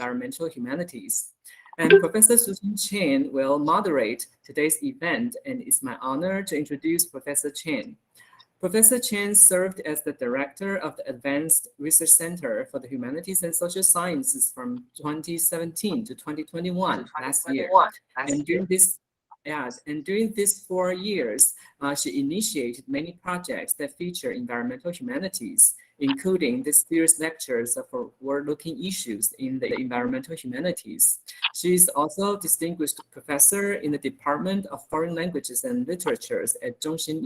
environmental humanities. And Professor Shu-ching will moderate today's event, and it's my honor to introduce Professor Chen. Professor Chen served as the director of the Advanced Research Center for the Humanities and Social Sciences from 2017 to 2021 last year. And during these 4 years, she initiated many projects that feature environmental humanities, including this year's lectures for forward-looking issues in the environmental humanities. She is also distinguished professor in the Department of Foreign Languages and Literatures at Zhongxin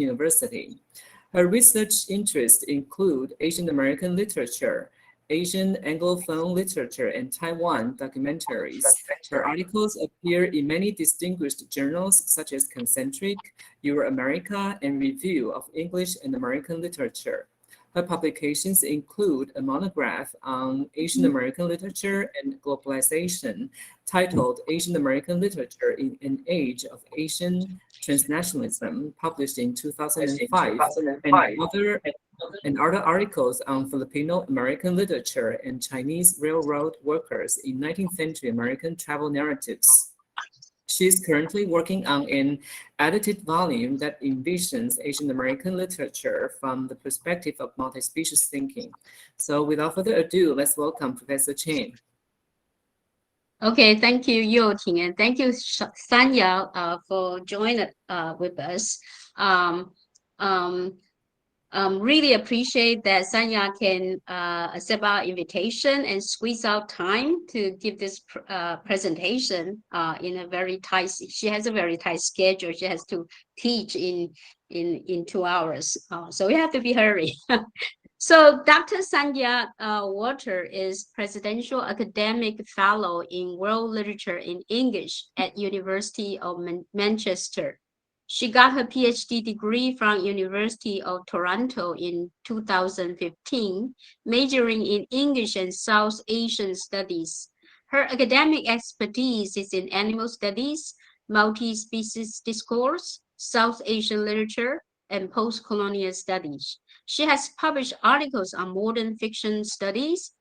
University. Her research interests include Asian American literature, Asian Anglophone literature, and Taiwan documentaries. Her articles appear in many distinguished journals such as Concentric, Euro-America, and Review of English and American Literature. Her publications include a monograph on Asian American literature and globalization titled Asian American Literature in an Age of Asian Transnationalism, published in 2005, and other articles on Filipino American literature and Chinese railroad workers in 19th century American travel narratives. She is currently working on an edited volume that envisions Asian American literature from the perspective of multi-species thinking. So without further ado, let's welcome Professor Chen. Okay, thank you, Yo-ting, and thank you, Sundhya, for joining with us. Really appreciate that Sundhya can accept our invitation and squeeze out time to give this presentation in a very tight. She has a very tight schedule. She has to teach in 2 hours, so we have to be hurry. So Dr. Sundhya Walther is Presidential Academic Fellow in World Literature in English at University of Manchester. She got her PhD degree from University of Toronto in 2015, majoring in English and South Asian Studies. Her academic expertise is in animal studies, multi-species discourse, South Asian literature, and post-colonial studies. She has published articles on modern fiction studies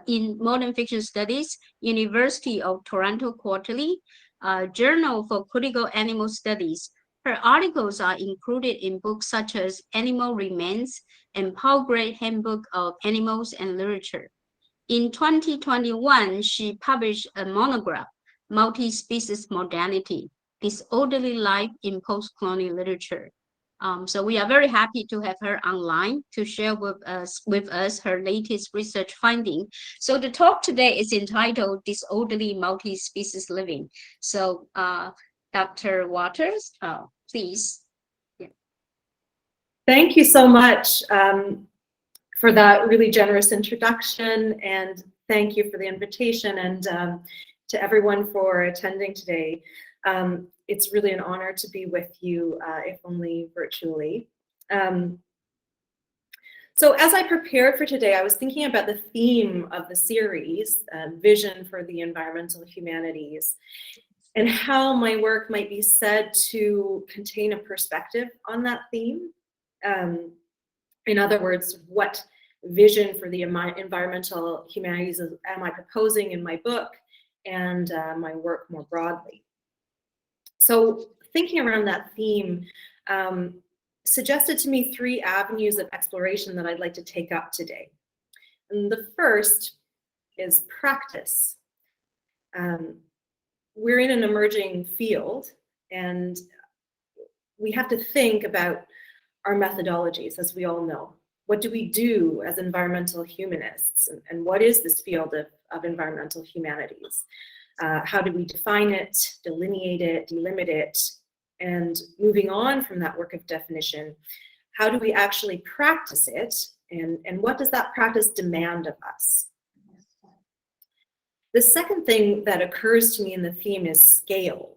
in Modern Fiction Studies, University of Toronto Quarterly, Journal for Critical Animal Studies. Her articles are included in books such as Animal Remains and Palgrave Handbook of Animals and Literature. In 2021, she published a monograph, Multispecies Modernity, Disorderly Life in Post-Colonial Literature. So we are very happy to have her online to share with us her latest research finding. So the talk today is entitled Disorderly Multi-Species Living. So Dr. Walters, please. Yeah. Thank you so much for that really generous introduction, and thank you for the invitation, and to everyone for attending today. It's really an honor to be with you, if only virtually. So as I prepared for today, I was thinking about the theme of the series, Vision for the Environmental Humanities, and how my work might be said to contain a perspective on that theme. In other words, what vision for the environmental humanities am I proposing in my book and my work more broadly? So thinking around that theme suggested to me 3 avenues of exploration that I'd like to take up today. And the first is practice. We're in an emerging field, and we have to think about our methodologies, as we all know. What do we do as environmental humanists? And what is this field of environmental humanities? How do we define it, delineate it, delimit it? And moving on from that work of definition, how do we actually practice it? And what does that practice demand of us? The second thing that occurs to me in the theme is scale.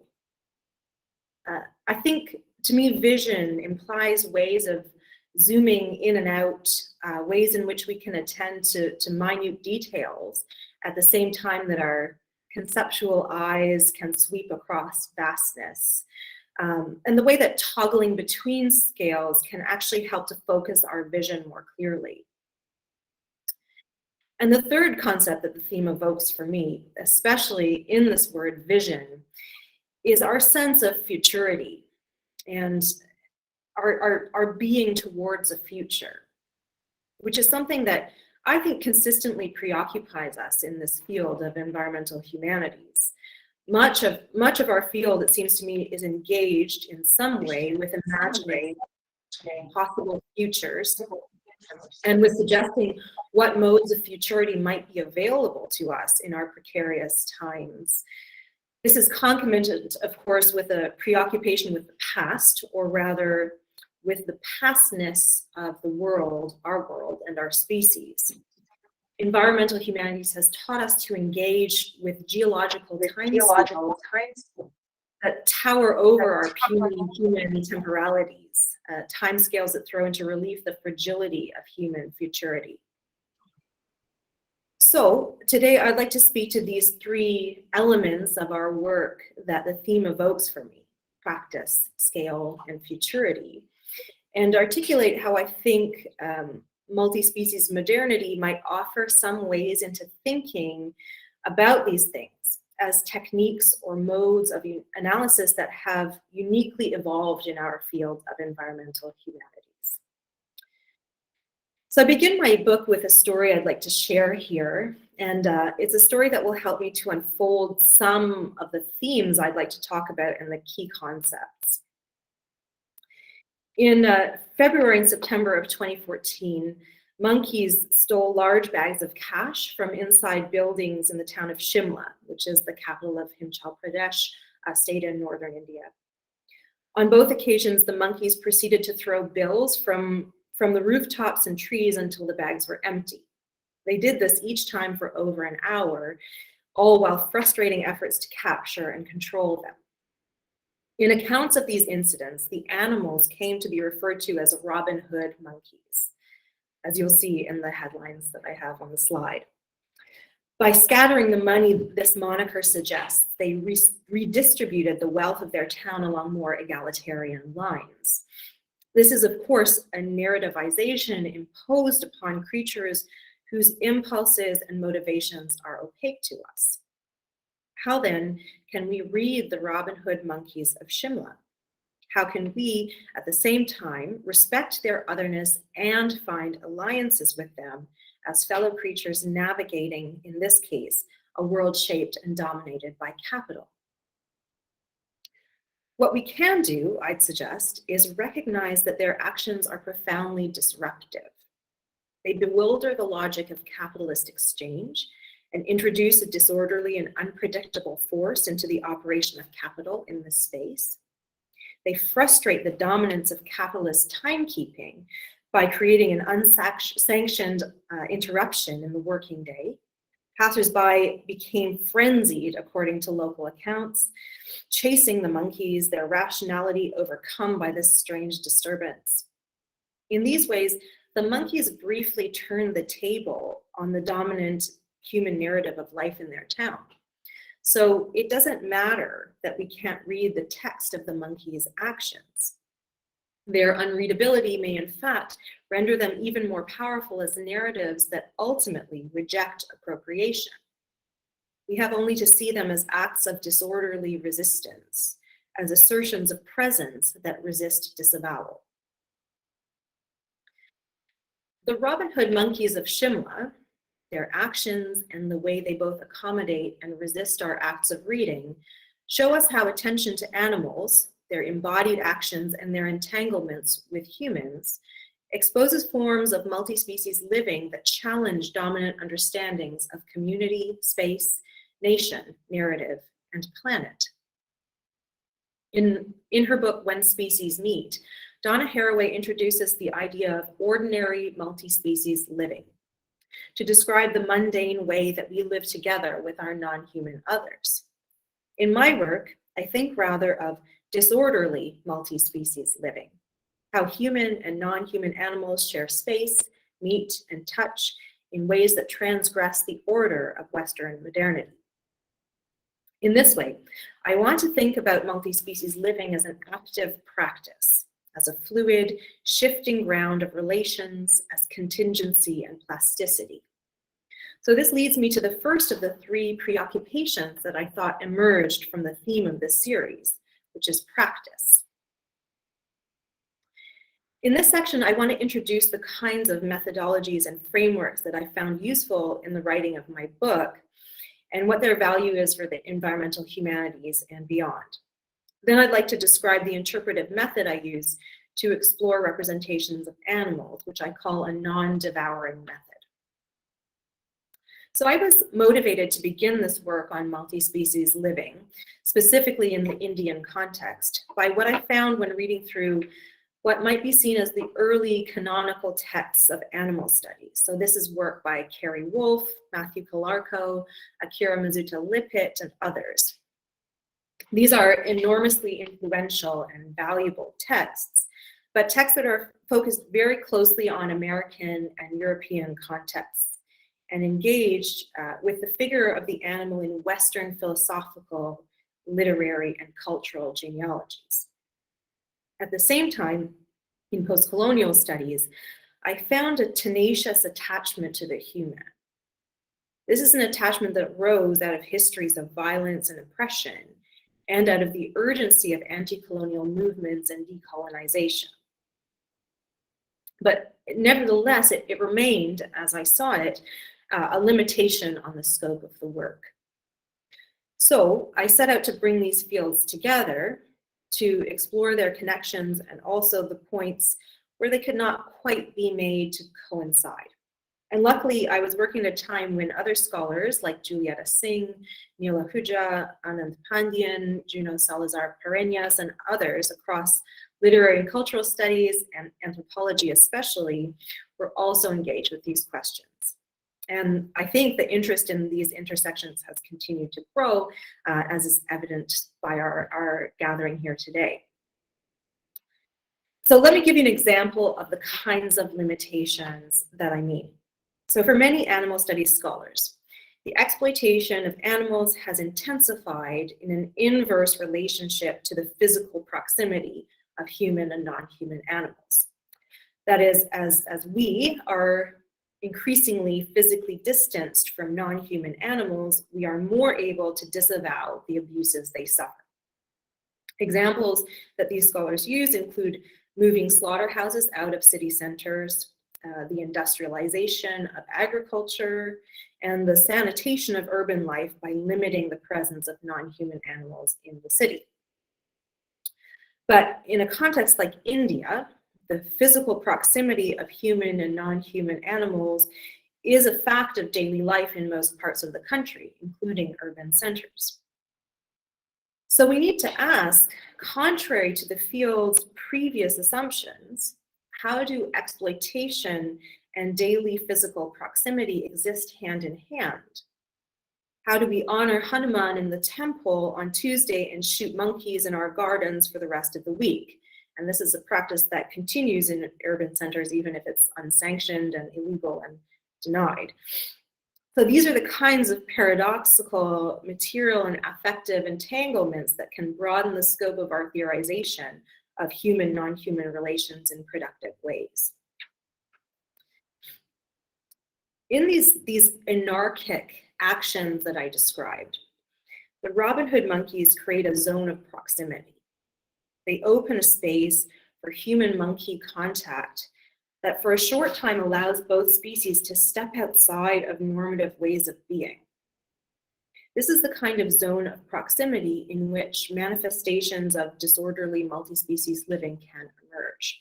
I think, to me, vision implies ways of zooming in and out, ways in which we can attend to minute details at the same time that our conceptual eyes can sweep across vastness. And the way that toggling between scales can actually help to focus our vision more clearly. And the third concept that the theme evokes for me, especially in this word vision, is our sense of futurity and our being towards a future, which is something that I think consistently preoccupies us in this field of environmental humanities. Much of our field, it seems to me, is engaged in some way with imagining possible futures and with suggesting what modes of futurity might be available to us in our precarious times. This is concomitant, of course, with a preoccupation with the past, or rather with the pastness of the world, our world, and our species. Environmental humanities has taught us to engage with geological timescales that tower over our puny human temporalities, timescales that throw into relief the fragility of human futurity. So today I'd like to speak to these three elements of our work that the theme evokes for me: practice, scale, and futurity, and articulate how I think multi-species modernity might offer some ways into thinking about these things as techniques or modes of analysis that have uniquely evolved in our field of environmental humanities. So I begin my book with a story I'd like to share here, and it's a story that will help me to unfold some of the themes I'd like to talk about and the key concepts. In February and September of 2014, monkeys stole large bags of cash from inside buildings in the town of Shimla, which is the capital of Himachal Pradesh, a state in northern India. On both occasions, the monkeys proceeded to throw bills from the rooftops and trees until the bags were empty. They did this each time for over an hour, all while frustrating efforts to capture and control them. In accounts of these incidents, the animals came to be referred to as Robin Hood monkeys, as you'll see in the headlines that I have on the slide. By scattering the money, this moniker suggests they redistributed the wealth of their town along more egalitarian lines. This is, of course, a narrativization imposed upon creatures whose impulses and motivations are opaque to us. How then can we read the Robin Hood monkeys of Shimla? How can we, at the same time, respect their otherness and find alliances with them as fellow creatures navigating, in this case, a world shaped and dominated by capital? What we can do, I'd suggest, is recognize that their actions are profoundly disruptive. They bewilder the logic of capitalist exchange and introduce a disorderly and unpredictable force into the operation of capital in this space. They frustrate the dominance of capitalist timekeeping by creating an unsanctioned interruption in the working day. Passers-by became frenzied, according to local accounts, chasing the monkeys, their rationality overcome by this strange disturbance. In these ways, the monkeys briefly turned the table on the dominant human narrative of life in their town. So it doesn't matter that we can't read the text of the monkeys' actions. Their unreadability may in fact render them even more powerful as narratives that ultimately reject appropriation. We have only to see them as acts of disorderly resistance, as assertions of presence that resist disavowal. The Robin Hood monkeys of Shimla, their actions and the way they both accommodate and resist our acts of reading, show us how attention to animals, their embodied actions, and their entanglements with humans exposes forms of multi-species living that challenge dominant understandings of community, space, nation, narrative, and planet. In her book, When Species Meet, Donna Haraway introduces the idea of ordinary multi-species living to describe the mundane way that we live together with our non-human others. In my work, I think rather of disorderly multi-species living, how human and non-human animals share space, meet, and touch in ways that transgress the order of Western modernity. In this way, I want to think about multi-species living as an active practice, as a fluid, shifting ground of relations, as contingency and plasticity. So this leads me to the first of the three preoccupations that I thought emerged from the theme of this series, which is practice. In this section, I want to introduce the kinds of methodologies and frameworks that I found useful in the writing of my book and what their value is for the environmental humanities and beyond. Then I'd like to describe the interpretive method I use to explore representations of animals, which I call a non-devouring method. So I was motivated to begin this work on multi-species living, specifically in the Indian context, by what I found when reading through what might be seen as the early canonical texts of animal studies. So this is work by Carrie Wolf, Matthew Calarco, Akira Mizuta Lippitt, and others. These are enormously influential and valuable texts, but texts that are focused very closely on American and European contexts and engaged with the figure of the animal in Western philosophical, literary, and cultural genealogies. At the same time, in post-colonial studies, I found a tenacious attachment to the human. This is an attachment that rose out of histories of violence and oppression and out of the urgency of anti-colonial movements and decolonization. But nevertheless, it remained, as I saw it, a limitation on the scope of the work. So I set out to bring these fields together to explore their connections and also the points where they could not quite be made to coincide. And luckily, I was working at a time when other scholars like Julieta Hsing, Neil Ahuja, Anand Pandian, Juno Salazar Pereñas, and others across literary and cultural studies and anthropology especially were also engaged with these questions. And I think the interest in these intersections has continued to grow, as is evident by our gathering here today. So let me give you an example of the kinds of limitations that I mean. So for many animal studies scholars, the exploitation of animals has intensified in an inverse relationship to the physical proximity of human and non-human animals. That is, as we are increasingly physically distanced from non-human animals, we are more able to disavow the abuses they suffer. Examples that these scholars use include moving slaughterhouses out of city centers, the industrialization of agriculture, and the sanitation of urban life by limiting the presence of non-human animals in the city. But in a context like India, the physical proximity of human and non-human animals is a fact of daily life in most parts of the country, including urban centers. So we need to ask, contrary to the field's previous assumptions, how do exploitation and daily physical proximity exist hand in hand? How do we honor Hanuman in the temple on Tuesday and shoot monkeys in our gardens for the rest of the week? And this is a practice that continues in urban centers, even if it's unsanctioned and illegal and denied. So these are the kinds of paradoxical material and affective entanglements that can broaden the scope of our theorization of human-non-human relations in productive ways. In these anarchic actions that I described, the Robin Hood monkeys create a zone of proximity. They open a space for human-monkey contact that for a short time allows both species to step outside of normative ways of being. This is the kind of zone of proximity in which manifestations of disorderly multi-species living can emerge.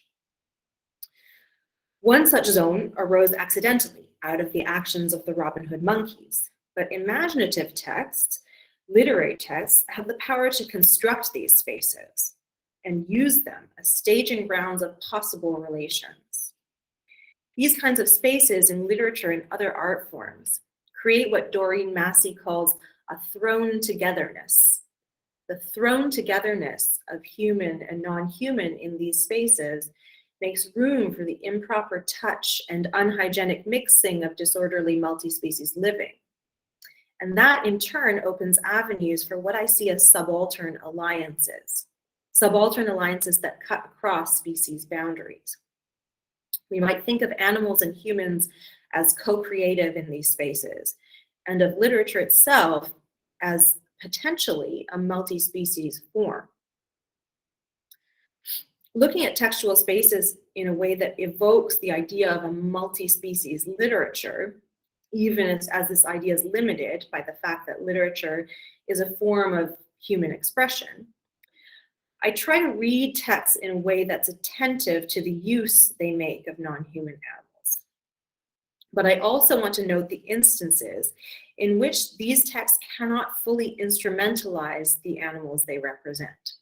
One such zone arose accidentally out of the actions of the Robin Hood monkeys, but imaginative texts, literary texts, have the power to construct these spaces and use them as staging grounds of possible relations. These kinds of spaces in literature and other art forms create what Doreen Massey calls a thrown togetherness. The thrown togetherness of human and non-human in these spaces makes room for the improper touch and unhygienic mixing of disorderly multi-species living. And that in turn opens avenues for what I see as subaltern alliances that cut across species boundaries. We might think of animals and humans as co-creative in these spaces, and of literature itself as potentially a multi-species form. Looking at textual spaces in a way that evokes the idea of a multi-species literature, even as this idea is limited by the fact that literature is a form of human expression, I try to read texts in a way that's attentive to the use they make of non-human animals. But I also want to note the instances in which these texts cannot fully instrumentalize the animals they represent.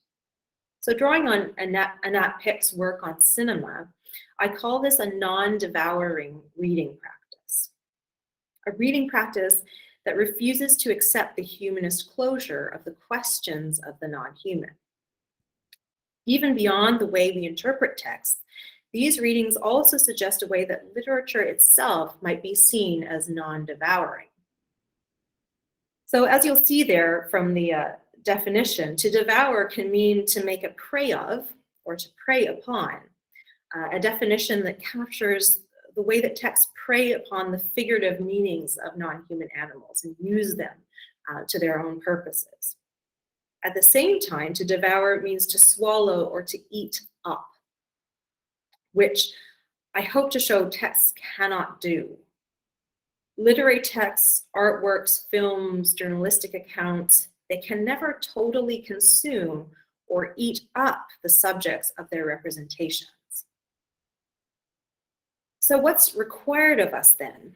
So drawing on Anat Pick's work on cinema, I call this a non-devouring reading practice. A reading practice that refuses to accept the humanist closure of the questions of the non-human. Even beyond the way we interpret texts, these readings also suggest a way that literature itself might be seen as non-devouring. So as you'll see there from the definition, to devour can mean to make a prey of or to prey upon, a definition that captures the way that texts prey upon the figurative meanings of non-human animals and use them to their own purposes. At the same time, to devour means to swallow or to eat up, which I hope to show texts cannot do. Literary texts, artworks, films, journalistic accounts, they can never totally consume or eat up the subjects of their representations. So what's required of us then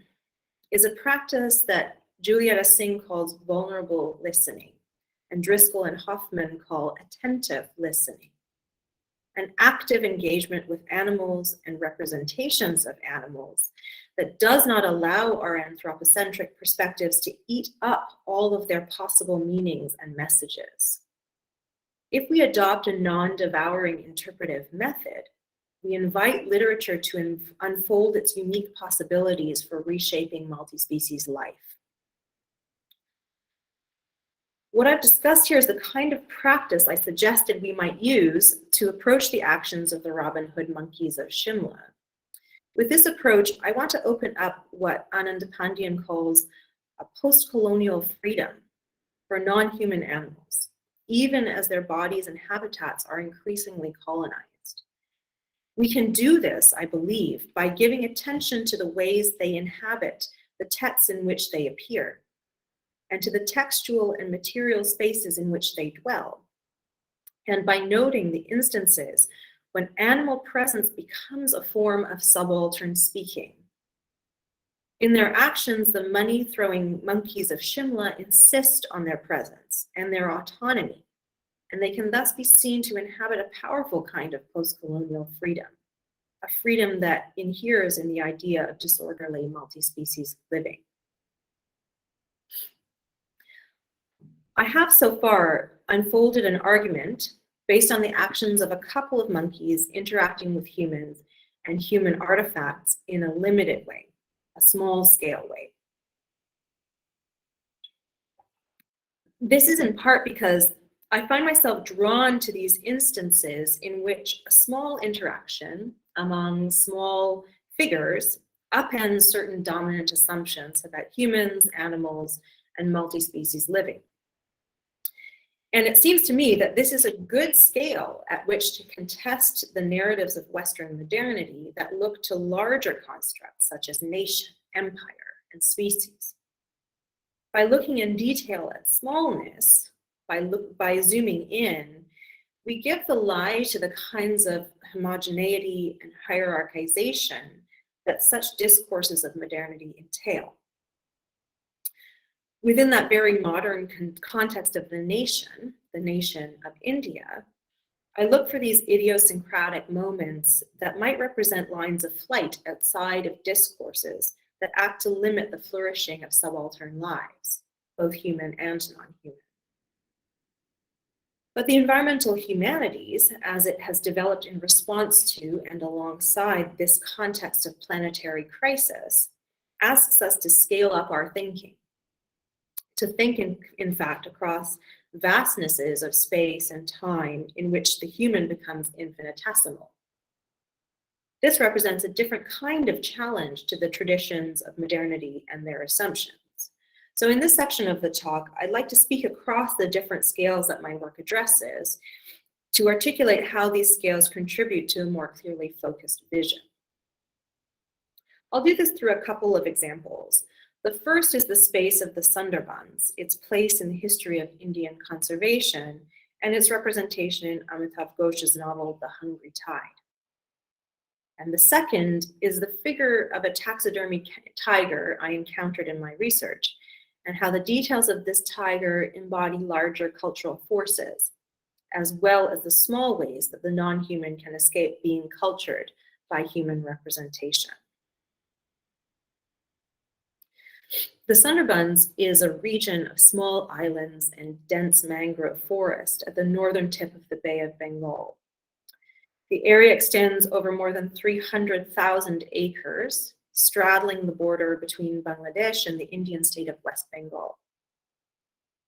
is a practice that Julieta Hsing calls vulnerable listening, and Driscoll and Hoffman call attentive listening. An active engagement with animals and representations of animals that does not allow our anthropocentric perspectives to eat up all of their possible meanings and messages. If we adopt a non-devouring interpretive method, we invite literature to unfold its unique possibilities for reshaping multi-species life. What I've discussed here is the kind of practice I suggested we might use to approach the actions of the Robin Hood monkeys of Shimla. With this approach, I want to open up what Anandapandian calls a post-colonial freedom for non-human animals, even as their bodies and habitats are increasingly colonized. We can do this, I believe, by giving attention to the ways they inhabit the texts in which they appear, and to the textual and material spaces in which they dwell, and by noting the instances when animal presence becomes a form of subaltern speaking. In their actions, the money-throwing monkeys of Shimla insist on their presence and their autonomy, and they can thus be seen to inhabit a powerful kind of post-colonial freedom, a freedom that inheres in the idea of disorderly multi-species living. I have so far unfolded an argument based on the actions of a couple of monkeys interacting with humans and human artifacts in a limited way, a small-scale way. This is in part because I find myself drawn to these instances in which a small interaction among small figures upends certain dominant assumptions about humans, animals, and multi-species living. And it seems to me that this is a good scale at which to contest the narratives of Western modernity that look to larger constructs such as nation, empire, and species. By looking in detail at smallness, by zooming in, we give the lie to the kinds of homogeneity and hierarchization that such discourses of modernity entail. Within that very modern context of the nation of India, I look for these idiosyncratic moments that might represent lines of flight outside of discourses that act to limit the flourishing of subaltern lives, both human and non-human. But the environmental humanities, as it has developed in response to and alongside this context of planetary crisis, asks us to scale up our thinking, to think in fact across vastnesses of space and time in which the human becomes infinitesimal. This represents a different kind of challenge to the traditions of modernity and their assumptions. So in this section of the talk, I'd like to speak across the different scales that my work addresses to articulate how these scales contribute to a more clearly focused vision. I'll do this through a couple of examples. The first is the space of the Sunderbuns, its place in the history of Indian conservation, and its representation in Amitav Ghosh's novel, The Hungry Tide. And the second is the figure of a taxidermy tiger I encountered in my research, and how the details of this tiger embody larger cultural forces, as well as the small ways that the non-human can escape being cultured by human representation. The Sunderbuns is a region of small islands and dense mangrove forest at the northern tip of the Bay of Bengal. The area extends over more than 300,000 acres, straddling the border between Bangladesh and the Indian state of West Bengal.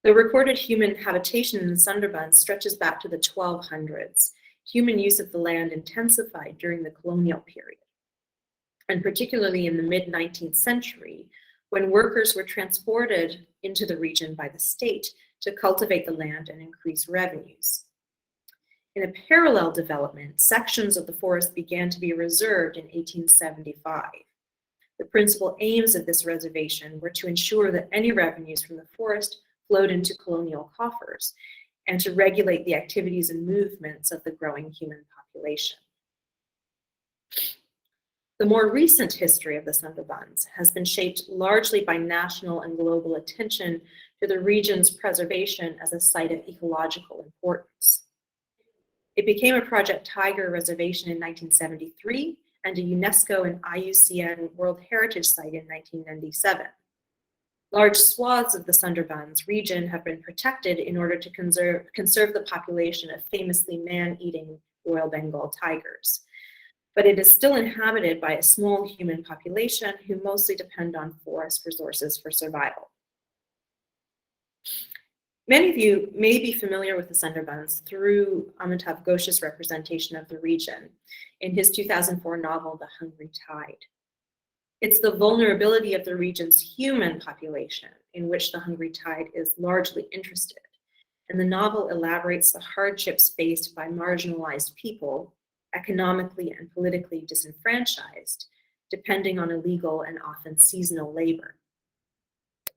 The recorded human habitation in the Sunderbans stretches back to the 1200s. Human use of the land intensified during the colonial period, and particularly in the mid-19th century, when workers were transported into the region by the state to cultivate the land and increase revenues. In a parallel development, sections of the forest began to be reserved in 1875. The principal aims of this reservation were to ensure that any revenues from the forest flowed into colonial coffers and to regulate the activities and movements of the growing human population. The more recent history of the Sunderbans has been shaped largely by national and global attention to the region's preservation as a site of ecological importance. It became a Project Tiger reservation in 1973 and a UNESCO and IUCN World Heritage Site in 1997. Large swaths of the Sunderbans region have been protected in order to conserve the population of famously man-eating Royal Bengal tigers. But it is still inhabited by a small human population who mostly depend on forest resources for survival. Many of you may be familiar with the Sunderbans through Amitav Ghosh's representation of the region in his 2004 novel, The Hungry Tide. It's the vulnerability of the region's human population in which the Hungry Tide is largely interested, and the novel elaborates the hardships faced by marginalized people, economically and politically disenfranchised, depending on illegal and often seasonal labor.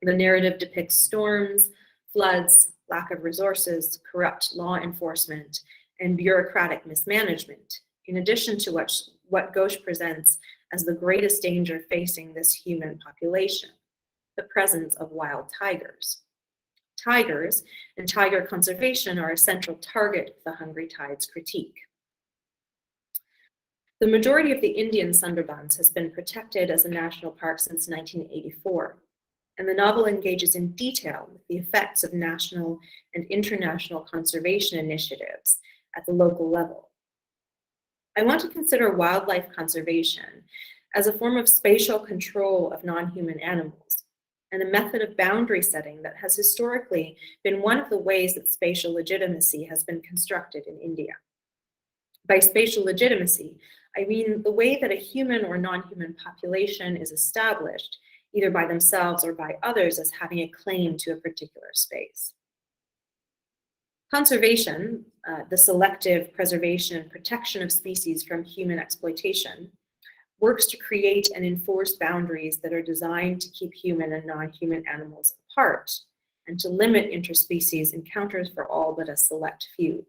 The narrative depicts storms, floods, lack of resources, corrupt law enforcement, and bureaucratic mismanagement, in addition to what Ghosh presents as the greatest danger facing this human population, the presence of wild tigers. Tigers and tiger conservation are a central target of the Hungry Tide's critique. The majority of the Indian Sunderbans has been protected as a national park since 1984, and the novel engages in detail with the effects of national and international conservation initiatives at the local level. I want to consider wildlife conservation as a form of spatial control of non-human animals and a method of boundary setting that has historically been one of the ways that spatial legitimacy has been constructed in India. By spatial legitimacy, I mean the way that a human or non-human population is established, either by themselves or by others, as having a claim to a particular space. Conservation, the selective preservation and protection of species from human exploitation, works to create and enforce boundaries that are designed to keep human and non-human animals apart and to limit interspecies encounters for all but a select few.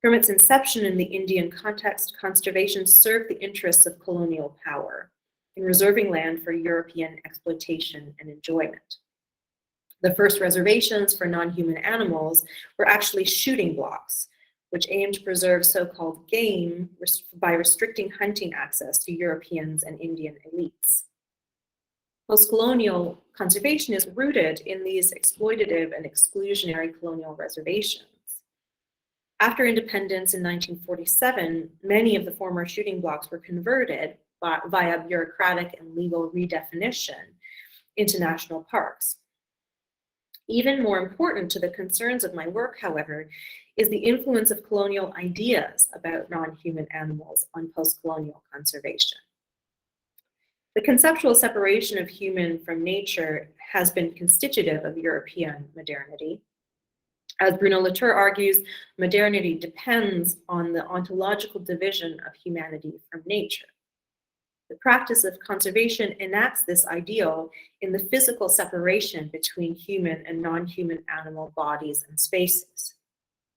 From its inception in the Indian context, conservation served the interests of colonial power in reserving land for European exploitation and enjoyment. The first reservations for non-human animals were actually shooting blocks, which aimed to preserve so-called game by restricting hunting access to Europeans and Indian elites. Post-colonial conservation is rooted in these exploitative and exclusionary colonial reservations. After independence in 1947, many of the former shooting blocks were converted via bureaucratic and legal redefinition into national parks. Even more important to the concerns of my work, however, is the influence of colonial ideas about non-human animals on post-colonial conservation. The conceptual separation of human from nature has been constitutive of European modernity. As Bruno Latour argues, modernity depends on the ontological division of humanity from nature. The practice of conservation enacts this ideal in the physical separation between human and non-human animal bodies and spaces.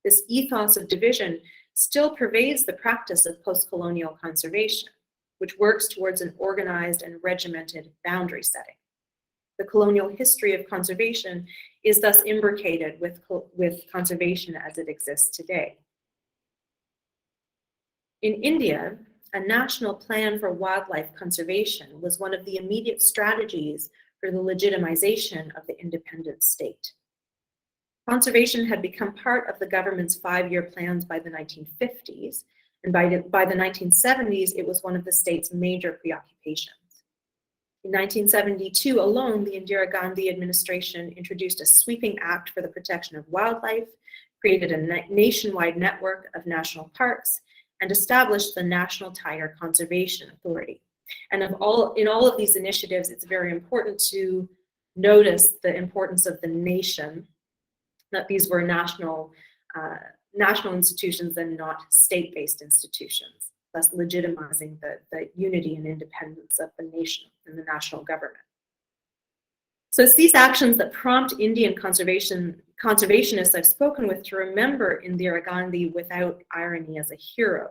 This ethos of division still pervades the practice of post-colonial conservation, which works towards an organized and regimented boundary setting. The colonial history of conservation is thus imbricated with conservation as it exists today. In India, a national plan for wildlife conservation was one of the immediate strategies for the legitimization of the independent state. Conservation had become part of the government's 5-year plans by the 1950s, and by the 1970s, it was one of the state's major preoccupations. In 1972 alone, the Indira Gandhi administration introduced a sweeping act for the protection of wildlife, created a nationwide network of national parks, and established the National Tiger Conservation Authority. And in all of these initiatives, it's very important to notice the importance of the nation, that these were national institutions and not state-based institutions, thus legitimizing the unity and independence of the nation and the national government. So it's these actions that prompt Indian conservationists I've spoken with to remember Indira Gandhi without irony as a hero,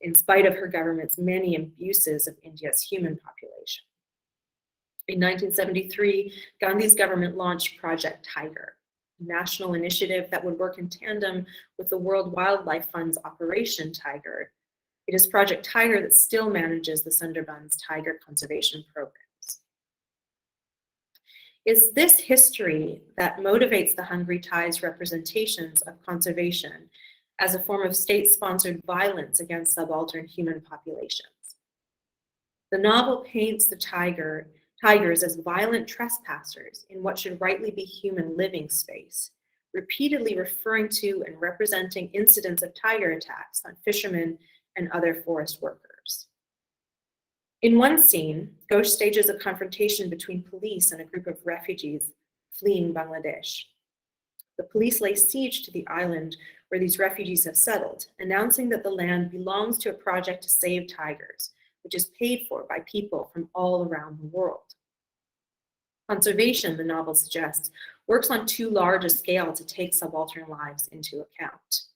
in spite of her government's many abuses of India's human population. In 1973, Gandhi's government launched Project Tiger, a national initiative that would work in tandem with the World Wildlife Fund's Operation Tiger. It is Project Tiger that still manages the Sunderbuns tiger conservation programs. It's this history that motivates the Hungry Tide's representations of conservation as a form of state-sponsored violence against subaltern human populations. The novel paints the tigers as violent trespassers in what should rightly be human living space, repeatedly referring to and representing incidents of tiger attacks on fishermen and other forest workers. In one scene, Ghosh stages a confrontation between police and a group of refugees fleeing Bangladesh. The police lay siege to the island where these refugees have settled, announcing that the land belongs to a project to save tigers, which is paid for by people from all around the world. Conservation, the novel suggests, works on too large a scale to take subaltern lives into account.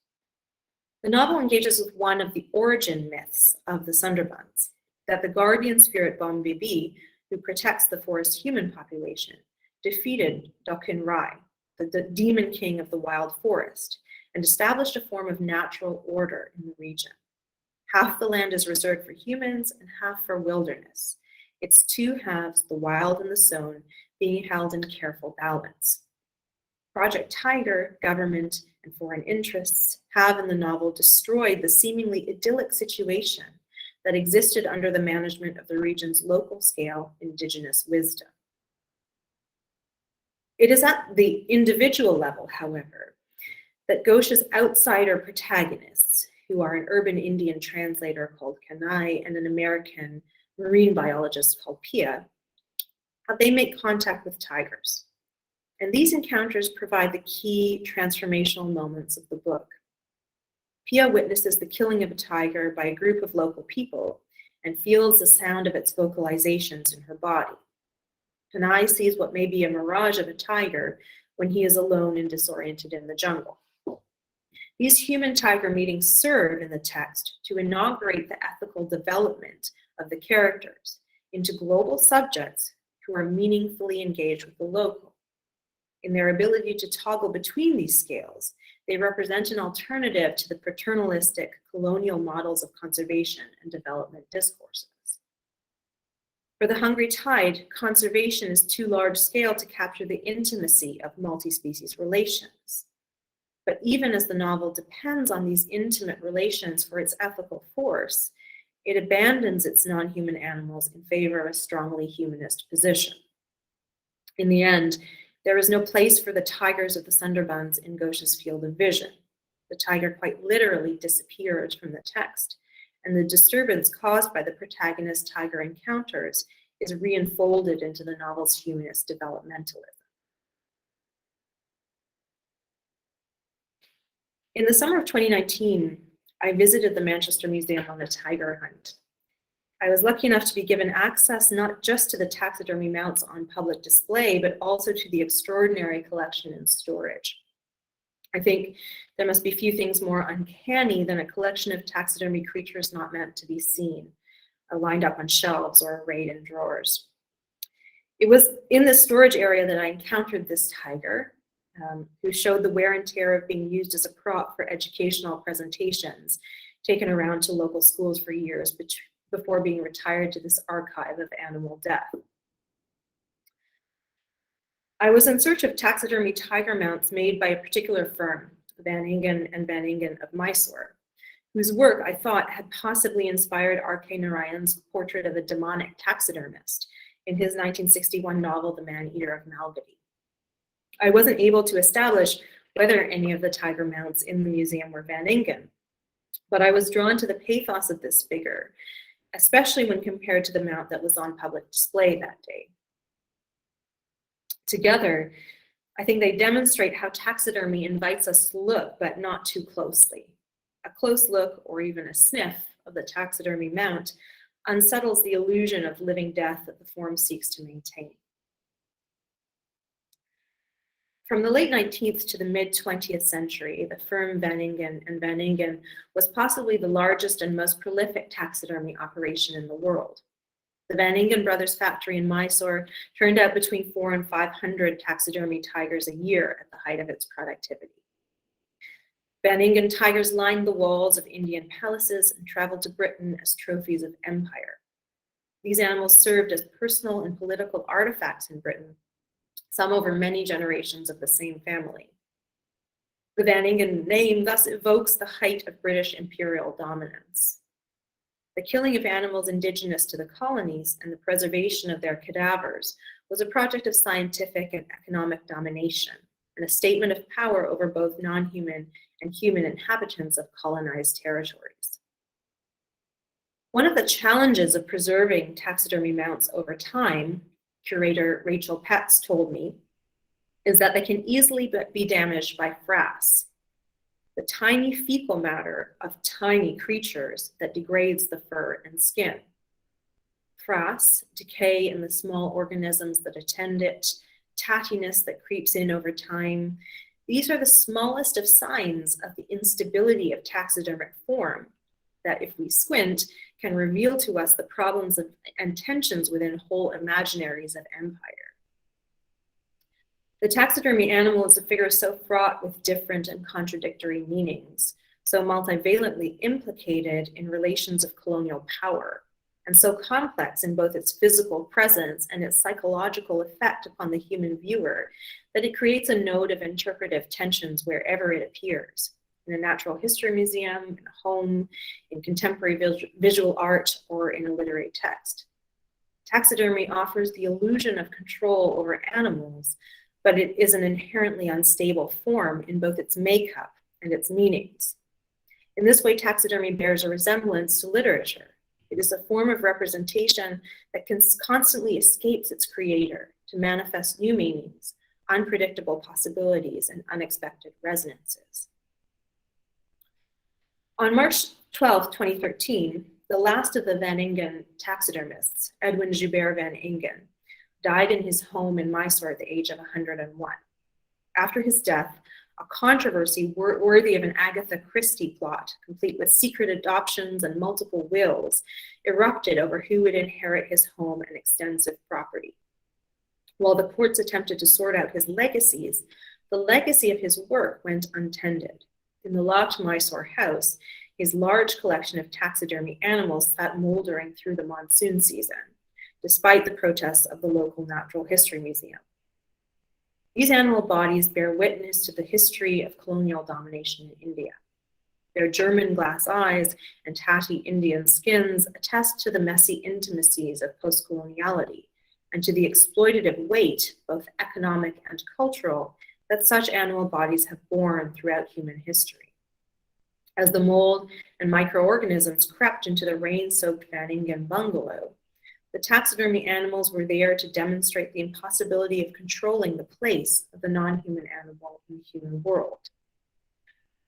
The novel engages with one of the origin myths of the Sunderbuns, that the guardian spirit Bon Bibi, who protects the forest human population, defeated Dokun Rai, the demon king of the wild forest, and established a form of natural order in the region. Half the land is reserved for humans and half for wilderness. Its two halves, the wild and the sown, being held in careful balance. Project Tiger, government, and foreign interests have in the novel destroyed the seemingly idyllic situation that existed under the management of the region's local scale indigenous wisdom. It is at the individual level, however, that Ghosh's outsider protagonists, who are an urban Indian translator called Kanai and an American marine biologist called Pia, how they make contact with tigers. And these encounters provide the key transformational moments of the book. Pia witnesses the killing of a tiger by a group of local people and feels the sound of its vocalizations in her body. Kanai sees what may be a mirage of a tiger when he is alone and disoriented in the jungle. These human-tiger meetings serve in the text to inaugurate the ethical development of the characters into global subjects who are meaningfully engaged with the local. In their ability to toggle between these scales, they represent an alternative to the paternalistic colonial models of conservation and development discourses. For the Hungry Tide, conservation is too large scale to capture the intimacy of multi-species relations. But even as the novel depends on these intimate relations for its ethical force, it abandons its non-human animals in favor of a strongly humanist position. In the end, There is no place for the tigers of the Sunderbuns in Ghosh's field of vision. The tiger quite literally disappears from the text, and the disturbance caused by the protagonist's tiger encounters is reinfolded into the novel's humanist developmentalism. In the summer of 2019, I visited the Manchester Museum on a tiger hunt. I was lucky enough to be given access not just to the taxidermy mounts on public display, but also to the extraordinary collection in storage. I think there must be few things more uncanny than a collection of taxidermy creatures not meant to be seen, lined up on shelves or arrayed in drawers. It was in the storage area that I encountered this tiger, who showed the wear and tear of being used as a prop for educational presentations, taken around to local schools for years before being retired to this archive of animal death. I was in search of taxidermy tiger mounts made by a particular firm, Van Ingen and Van Ingen of Mysore, whose work I thought had possibly inspired R.K. Narayan's portrait of a demonic taxidermist in his 1961 novel, The Man-Eater of Malgudi. I wasn't able to establish whether any of the tiger mounts in the museum were Van Ingen, but I was drawn to the pathos of this figure, especially when compared to the mount that was on public display that day. Together, I think they demonstrate how taxidermy invites us to look, but not too closely. A close look, or even a sniff, of the taxidermy mount unsettles the illusion of living death that the form seeks to maintain. From the late 19th to the mid-20th century, the firm Van Ingen and Van Ingen was possibly the largest and most prolific taxidermy operation in the world. The Van Ingen brothers factory in Mysore turned out between 400 and 500 taxidermy tigers a year at the height of its productivity. Van Ingen tigers lined the walls of Indian palaces and traveled to Britain as trophies of empire. These animals served as personal and political artifacts in Britain, some over many generations of the same family. The Van Ingen name thus evokes the height of British imperial dominance. The killing of animals indigenous to the colonies and the preservation of their cadavers was a project of scientific and economic domination, and a statement of power over both non-human and human inhabitants of colonized territories. One of the challenges of preserving taxidermy mounts over time, curator Rachel Petz told me, is that they can easily be damaged by frass, the tiny fecal matter of tiny creatures that degrades the fur and skin. Frass, decay in the small organisms that attend it, tattiness that creeps in over time, these are the smallest of signs of the instability of taxidermic form that, if we squint, can reveal to us the problems and tensions within whole imaginaries of empire. The taxidermy animal is a figure so fraught with different and contradictory meanings, so multivalently implicated in relations of colonial power, and so complex in both its physical presence and its psychological effect upon the human viewer, that it creates a node of interpretive tensions wherever it appears, in a natural history museum, in a home, in contemporary visual art, or in a literary text. Taxidermy offers the illusion of control over animals, but it is an inherently unstable form in both its makeup and its meanings. In this way, taxidermy bears a resemblance to literature. It is a form of representation that constantly escapes its creator to manifest new meanings, unpredictable possibilities, and unexpected resonances. On March 12, 2013, the last of the Van Ingen taxidermists, Edwin Joubert Van Ingen, died in his home in Mysore at the age of 101. After his death, a controversy worthy of an Agatha Christie plot, complete with secret adoptions and multiple wills, erupted over who would inherit his home and extensive property. While the courts attempted to sort out his legacies, the legacy of his work went untended. In the locked Mysore house, his large collection of taxidermy animals sat moldering through the monsoon season, despite the protests of the local Natural History Museum. These animal bodies bear witness to the history of colonial domination in India. Their German glass eyes and tatty Indian skins attest to the messy intimacies of post-coloniality and to the exploitative weight, both economic and cultural, that such animal bodies have borne throughout human history. As the mold and microorganisms crept into the rain-soaked Van Ingen bungalow, the taxidermy animals were there to demonstrate the impossibility of controlling the place of the non-human animal in the human world.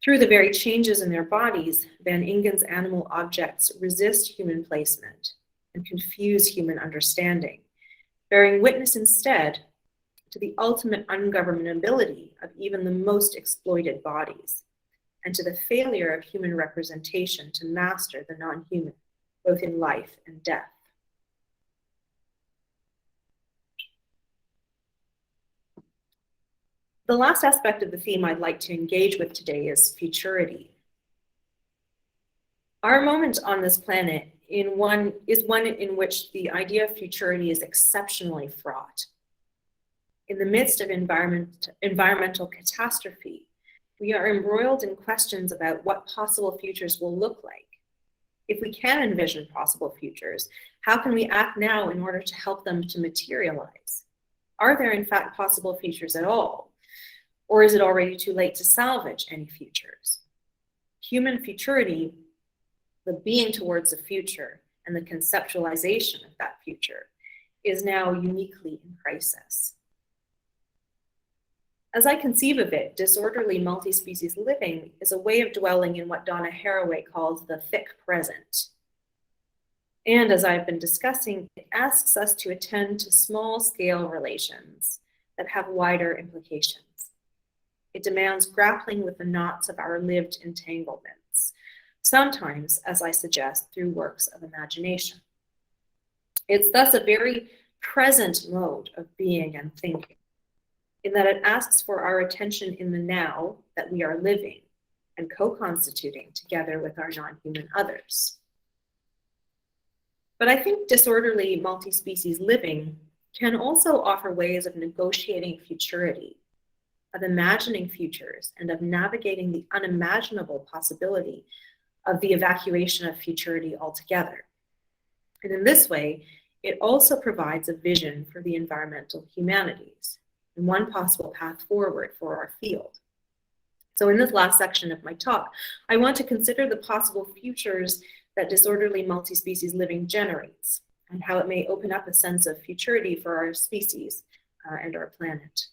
Through the very changes in their bodies, Van Ingen's animal objects resist human placement and confuse human understanding, bearing witness instead to the ultimate ungovernability of even the most exploited bodies, and to the failure of human representation to master the non-human, both in life and death. The last aspect of the theme I'd like to engage with today is futurity. Our moment on this planet is one in which the idea of futurity is exceptionally fraught. In the midst of environmental catastrophe, we are embroiled in questions about what possible futures will look like. If we can envision possible futures, how can we act now in order to help them to materialize? Are there in fact possible futures at all? Or is it already too late to salvage any futures? Human futurity, the being towards the future and the conceptualization of that future, is now uniquely in crisis. As I conceive of it, disorderly multi-species living is a way of dwelling in what Donna Haraway calls the thick present. And as I've been discussing, it asks us to attend to small-scale relations that have wider implications. It demands grappling with the knots of our lived entanglements, sometimes, as I suggest, through works of imagination. It's thus a very present mode of being and thinking, in that it asks for our attention in the now that we are living and co-constituting together with our non-human others. But I think disorderly multi-species living can also offer ways of negotiating futurity, of imagining futures, and of navigating the unimaginable possibility of the evacuation of futurity altogether. And in this way, it also provides a vision for the environmental humanities and one possible path forward for our field. So in this last section of my talk, I want to consider the possible futures that disorderly multi-species living generates and how it may open up a sense of futurity for our species and our planet.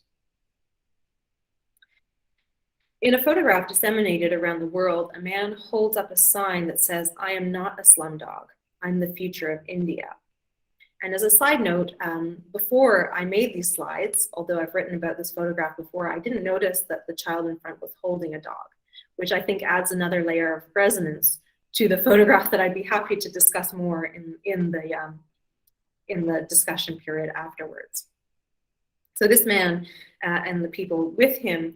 In a photograph disseminated around the world, a man holds up a sign that says, "I am not a slumdog, I'm the future of India." And as a side note, before I made these slides, although I've written about this photograph before, I didn't notice that the child in front was holding a dog, which I think adds another layer of resonance to the photograph that I'd be happy to discuss more in the discussion period afterwards. So this man and the people with him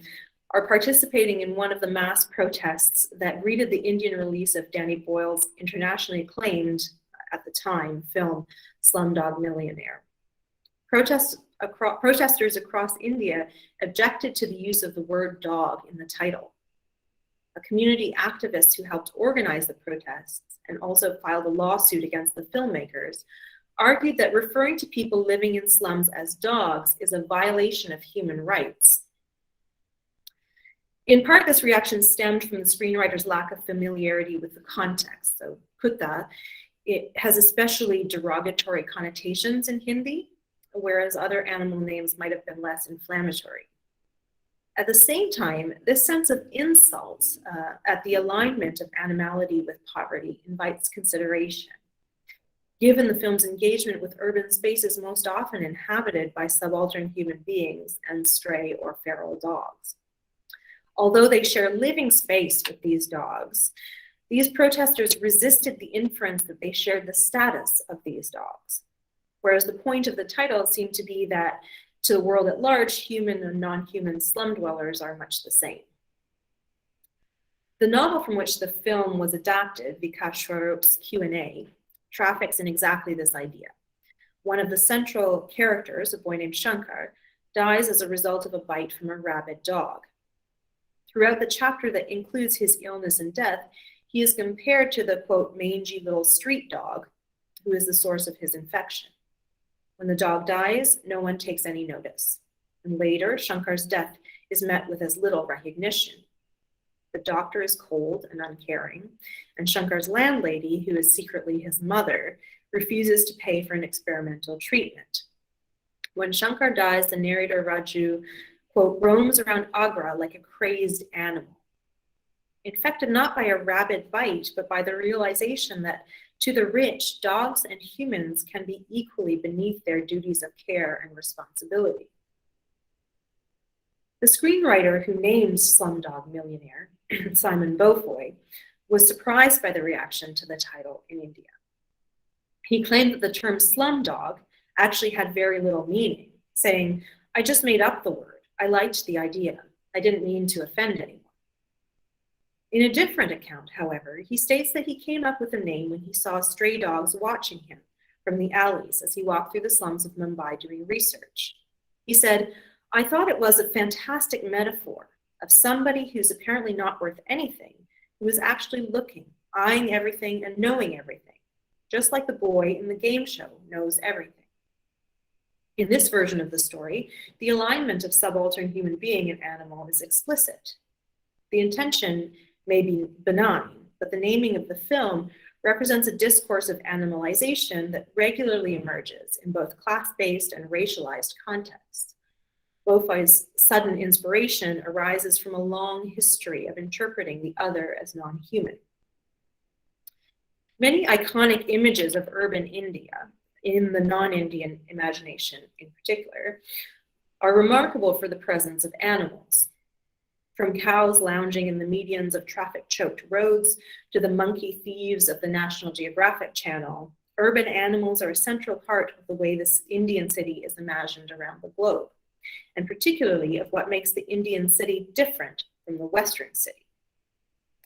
are participating in one of the mass protests that greeted the Indian release of Danny Boyle's internationally acclaimed, at the time, film Slumdog Millionaire. Protesters across India objected to the use of the word dog in the title. A community activist who helped organize the protests and also filed a lawsuit against the filmmakers argued that referring to people living in slums as dogs is a violation of human rights. In part, this reaction stemmed from the screenwriter's lack of familiarity with the context. So, kutta, it has especially derogatory connotations in Hindi, whereas other animal names might have been less inflammatory. At the same time, this sense of insult at the alignment of animality with poverty invites consideration, given the film's engagement with urban spaces most often inhabited by subaltern human beings and stray or feral dogs. Although they share living space with these dogs, these protesters resisted the inference that they shared the status of these dogs, whereas the point of the title seemed to be that to the world at large, human and non-human slum dwellers are much the same. The novel from which the film was adapted, Vikas Swaroop's Q&A, traffics in exactly this idea. One of the central characters, a boy named Shankar, dies as a result of a bite from a rabid dog. Throughout the chapter that includes his illness and death, he is compared to the, quote, mangy little street dog, who is the source of his infection. When the dog dies, no one takes any notice. And later, Shankar's death is met with as little recognition. The doctor is cold and uncaring, and Shankar's landlady, who is secretly his mother, refuses to pay for an experimental treatment. When Shankar dies, the narrator Raju, quote, roams around Agra like a crazed animal, infected not by a rabid bite, but by the realization that to the rich, dogs and humans can be equally beneath their duties of care and responsibility. The screenwriter who named Slumdog Millionaire, Simon Beaufoy, was surprised by the reaction to the title in India. He claimed that the term slumdog actually had very little meaning, saying, "I just made up the word. I liked the idea. I didn't mean to offend anyone." In a different account, however, he states that he came up with the name when he saw stray dogs watching him from the alleys as he walked through the slums of Mumbai doing research. He said, "I thought it was a fantastic metaphor of somebody who's apparently not worth anything, who is actually looking, eyeing everything and knowing everything, just like the boy in the game show knows everything." In this version of the story, the alignment of subaltern human being and animal is explicit. The intention may be benign, but the naming of the film represents a discourse of animalization that regularly emerges in both class-based and racialized contexts. Beaufoy's sudden inspiration arises from a long history of interpreting the other as non-human. Many iconic images of urban India, in the non-Indian imagination in particular, are remarkable for the presence of animals. From cows lounging in the medians of traffic-choked roads to the monkey thieves of the National Geographic Channel, urban animals are a central part of the way this Indian city is imagined around the globe, and particularly of what makes the Indian city different from the Western city.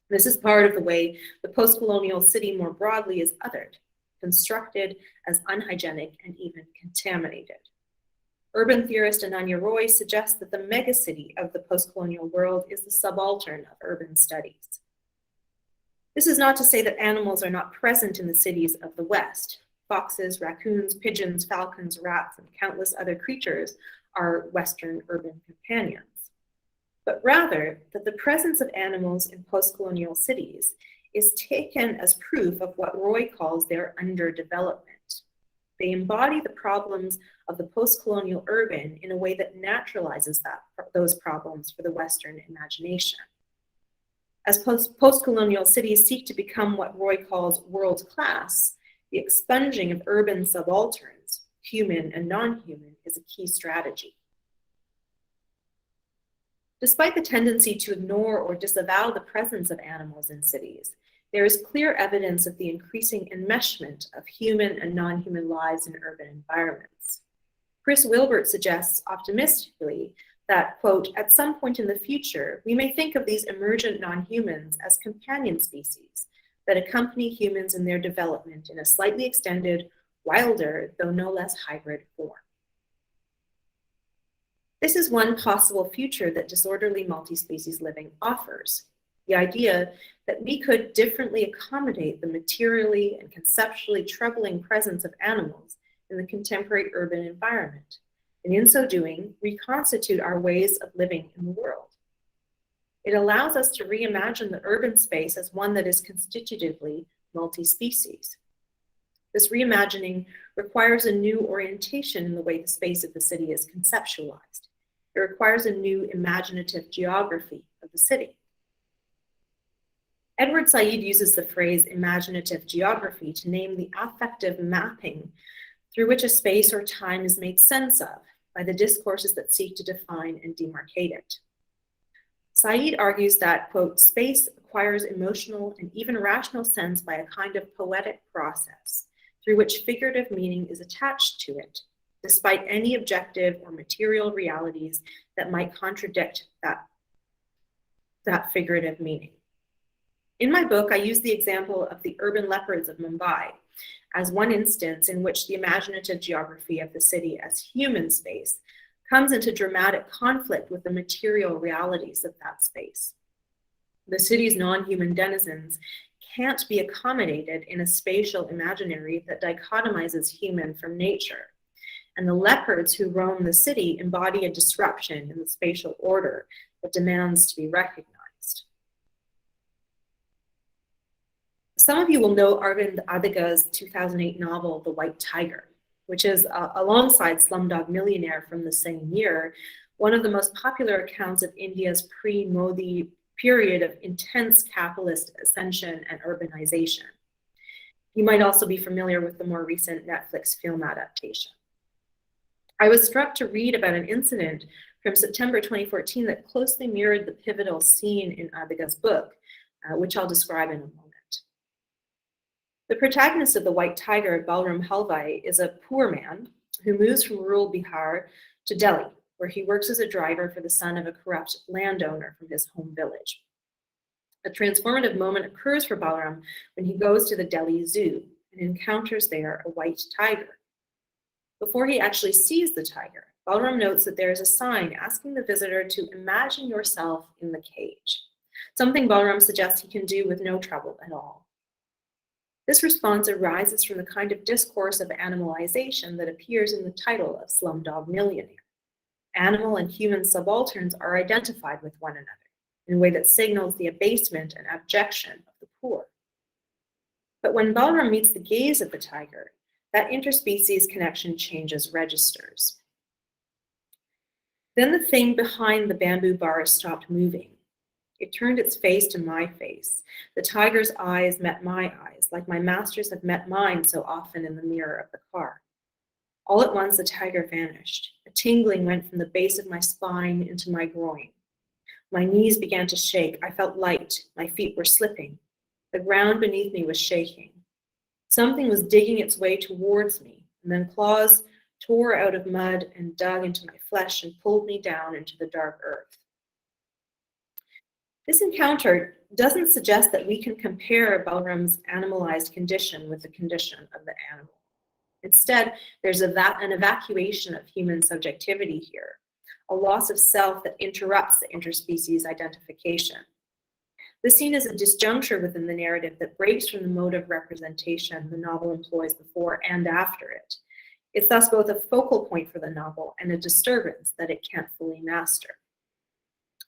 This is part of the way the post-colonial city more broadly is othered, constructed as unhygienic and even contaminated. Urban theorist Ananya Roy suggests that the megacity of the post-colonial world is the subaltern of urban studies. This is not to say that animals are not present in the cities of the West. Foxes, raccoons, pigeons, falcons, rats, and countless other creatures are Western urban companions, but rather that the presence of animals in post-colonial cities is taken as proof of what Roy calls their underdevelopment. They embody the problems of the post-colonial urban in a way that naturalizes those problems for the Western imagination. As post-colonial cities seek to become what Roy calls world-class, the expunging of urban subalterns, human and non-human, is a key strategy. Despite the tendency to ignore or disavow the presence of animals in cities, there is clear evidence of the increasing enmeshment of human and non-human lives in urban environments. Chris Wilbert suggests optimistically that, quote, "at some point in the future, we may think of these emergent non-humans as companion species that accompany humans in their development in a slightly extended, wilder, though no less hybrid form." This is one possible future that disorderly multi-species living offers. The idea that we could differently accommodate the materially and conceptually troubling presence of animals in the contemporary urban environment, and in so doing, reconstitute our ways of living in the world. It allows us to reimagine the urban space as one that is constitutively multi-species. This reimagining requires a new orientation in the way the space of the city is conceptualized. It requires a new imaginative geography of the city. Edward Said uses the phrase imaginative geography to name the affective mapping through which a space or time is made sense of by the discourses that seek to define and demarcate it. Said argues that, quote, "space acquires emotional and even rational sense by a kind of poetic process through which figurative meaning is attached to it, despite any objective or material realities that might contradict that figurative meaning." In my book, I use the example of the urban leopards of Mumbai as one instance in which the imaginative geography of the city as human space comes into dramatic conflict with the material realities of that space. The city's non-human denizens can't be accommodated in a spatial imaginary that dichotomizes human from nature, and the leopards who roam the city embody a disruption in the spatial order that demands to be recognized. Some of you will know Arvind Adiga's 2008 novel, The White Tiger, which is, alongside Slumdog Millionaire from the same year, one of the most popular accounts of India's pre-Modi period of intense capitalist ascension and urbanization. You might also be familiar with the more recent Netflix film adaptation. I was struck to read about an incident from September 2014 that closely mirrored the pivotal scene in Adiga's book, which I'll describe in a moment. The protagonist of The White Tiger, Balram Halvai, is a poor man who moves from rural Bihar to Delhi, where he works as a driver for the son of a corrupt landowner from his home village. A transformative moment occurs for Balram when he goes to the Delhi Zoo and encounters there a white tiger. Before he actually sees the tiger, Balram notes that there is a sign asking the visitor to imagine yourself in the cage, something Balram suggests he can do with no trouble at all. This response arises from the kind of discourse of animalization that appears in the title of Slumdog Millionaire. Animal and human subalterns are identified with one another in a way that signals the abasement and abjection of the poor. But when Balram meets the gaze of the tiger, that interspecies connection changes registers. Then the thing behind the bamboo bars stopped moving. It turned its face to my face. The tiger's eyes met my eyes, like my masters have met mine so often in the mirror of the car. All at once, the tiger vanished. A tingling went from the base of my spine into my groin. My knees began to shake. I felt light. My feet were slipping. The ground beneath me was shaking. Something was digging its way towards me, and then claws tore out of mud and dug into my flesh and pulled me down into the dark earth. This encounter doesn't suggest that we can compare Balram's animalized condition with the condition of the animal. Instead, there's an evacuation of human subjectivity here, a loss of self that interrupts the interspecies identification. The scene is a disjuncture within the narrative that breaks from the mode of representation the novel employs before and after it. It's thus both a focal point for the novel and a disturbance that it can't fully master.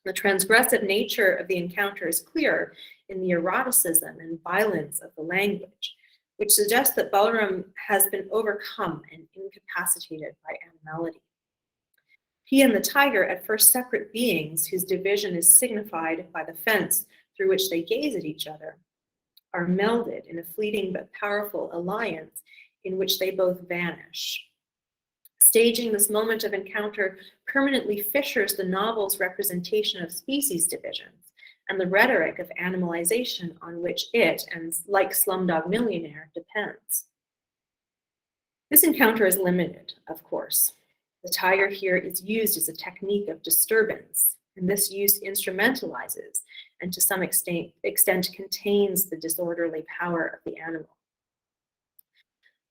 The transgressive nature of the encounter is clear in the eroticism and violence of the language, which suggests that Balram has been overcome and incapacitated by animality. He and the tiger, at first separate beings whose division is signified by the fence through which they gaze at each other, are melded in a fleeting but powerful alliance in which they both vanish. Staging this moment of encounter permanently fissures the novel's representation of species divisions and the rhetoric of animalization on which it, and like Slumdog Millionaire, depends. This encounter is limited, of course. The tiger here is used as a technique of disturbance, and this use instrumentalizes and to some extent contains the disorderly power of the animal.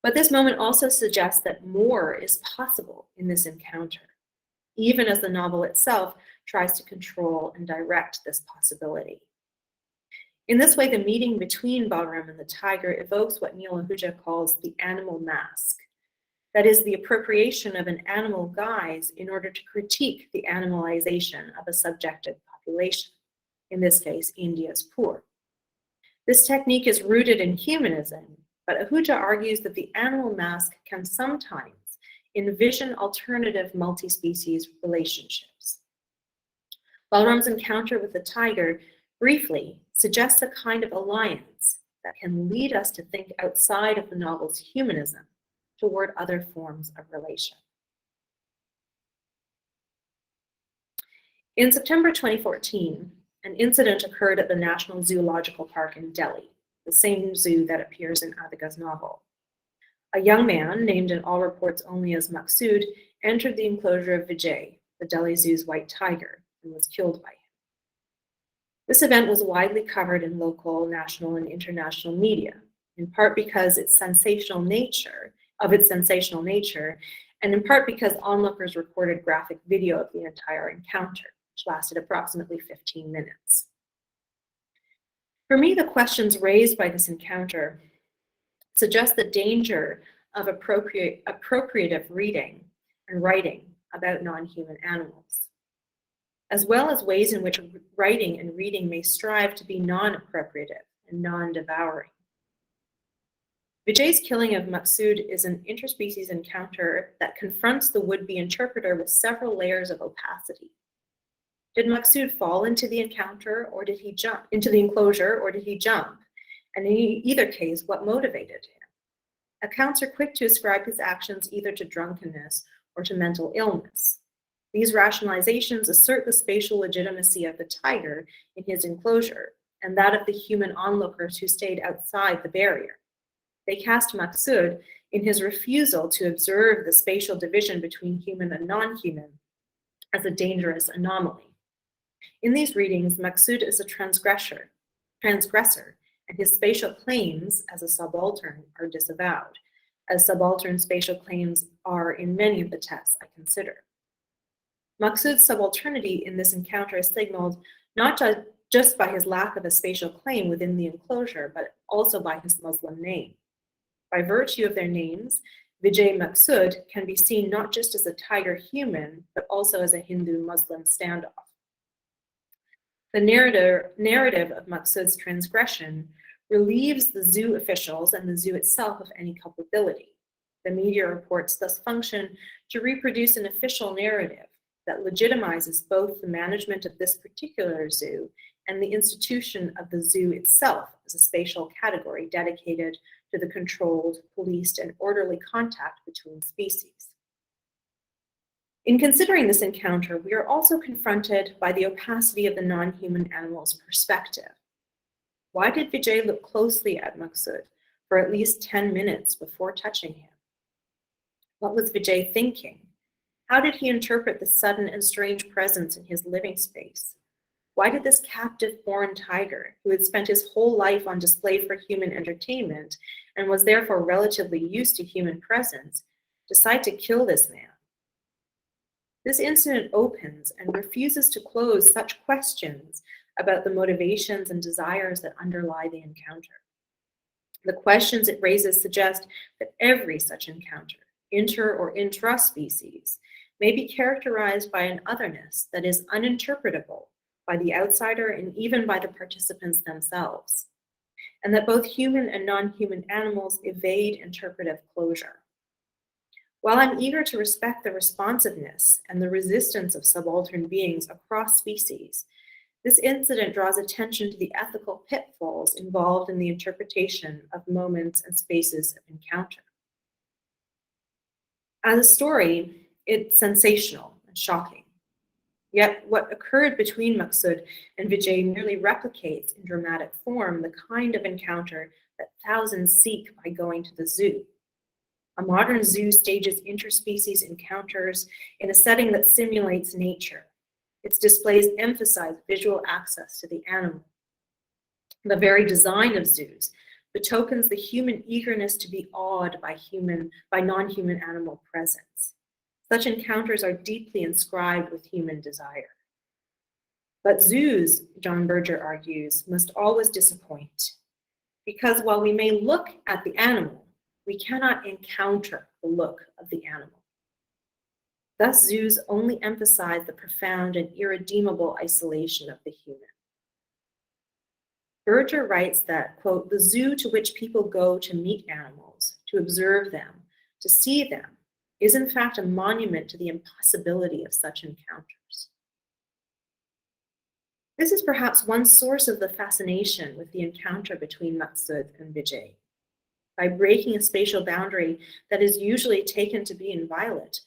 But this moment also suggests that more is possible in this encounter, even as the novel itself tries to control and direct this possibility. In this way, the meeting between Balram and the tiger evokes what Neil Ahuja calls the animal mask. That is, the appropriation of an animal guise in order to critique the animalization of a subjective population, in this case, India's poor. This technique is rooted in humanism, but Ahuja argues that the animal mask can sometimes envision alternative multi-species relationships. Balram's encounter with the tiger briefly suggests a kind of alliance that can lead us to think outside of the novel's humanism toward other forms of relation. In September 2014, an incident occurred at the National Zoological Park in Delhi, the same zoo that appears in Adiga's novel. A young man, named in all reports only as Maqsood, entered the enclosure of Vijay, the Delhi Zoo's white tiger, and was killed by him. This event was widely covered in local, national, and international media, in part because of its sensational nature, and in part because onlookers recorded graphic video of the entire encounter, which lasted approximately 15 minutes. For me, the questions raised by this encounter suggest the danger of appropriative reading and writing about non-human animals, as well as ways in which writing and reading may strive to be non-appropriative and non-devouring. Vijay's killing of Maksud is an interspecies encounter that confronts the would-be interpreter with several layers of opacity. Did Maksud fall into the encounter, or did he jump into the enclosure, or did he jump? And in either case, what motivated him? Accounts are quick to ascribe his actions either to drunkenness or to mental illness. These rationalizations assert the spatial legitimacy of the tiger in his enclosure and that of the human onlookers who stayed outside the barrier. They cast Maksud in his refusal to observe the spatial division between human and non-human as a dangerous anomaly. In these readings, Maksud is a transgressor, and his spatial claims as a subaltern are disavowed, as subaltern spatial claims are in many of the tests I consider. Maksud's subalternity in this encounter is signaled not just by his lack of a spatial claim within the enclosure, but also by his Muslim name. By virtue of their names, Vijay Maksud can be seen not just as a tiger human, but also as a Hindu-Muslim standoff. The narrative of Maksud's transgression relieves the zoo officials and the zoo itself of any culpability. The media reports thus function to reproduce an official narrative that legitimizes both the management of this particular zoo and the institution of the zoo itself as a spatial category dedicated to the controlled, policed, and orderly contact between species. In considering this encounter, we are also confronted by the opacity of the non-human animal's perspective. Why did Vijay look closely at Maksud for at least 10 minutes before touching him? What was Vijay thinking? How did he interpret the sudden and strange presence in his living space? Why did this captive foreign tiger, who had spent his whole life on display for human entertainment and was therefore relatively used to human presence, decide to kill this man? This incident opens and refuses to close such questions about the motivations and desires that underlie the encounter. The questions it raises suggest that every such encounter, inter or intra-species, may be characterized by an otherness that is uninterpretable by the outsider and even by the participants themselves, and that both human and non-human animals evade interpretive closure. While I'm eager to respect the responsiveness and the resistance of subaltern beings across species, this incident draws attention to the ethical pitfalls involved in the interpretation of moments and spaces of encounter. As a story, it's sensational and shocking. Yet what occurred between Maksud and Vijay merely replicates in dramatic form the kind of encounter that thousands seek by going to the zoo. A modern zoo stages interspecies encounters in a setting that simulates nature. Its displays emphasize visual access to the animal. The very design of zoos betokens the human eagerness to be awed by non-human animal presence. Such encounters are deeply inscribed with human desire. But zoos, John Berger argues, must always disappoint, because while we may look at the animal, we cannot encounter the look of the animal. Thus, zoos only emphasize the profound and irredeemable isolation of the human. Berger writes that, quote, the zoo to which people go to meet animals, to observe them, to see them, is in fact a monument to the impossibility of such encounters. This is perhaps one source of the fascination with the encounter between Maksud and Vijay. By breaking a spatial boundary that is usually taken to be inviolate,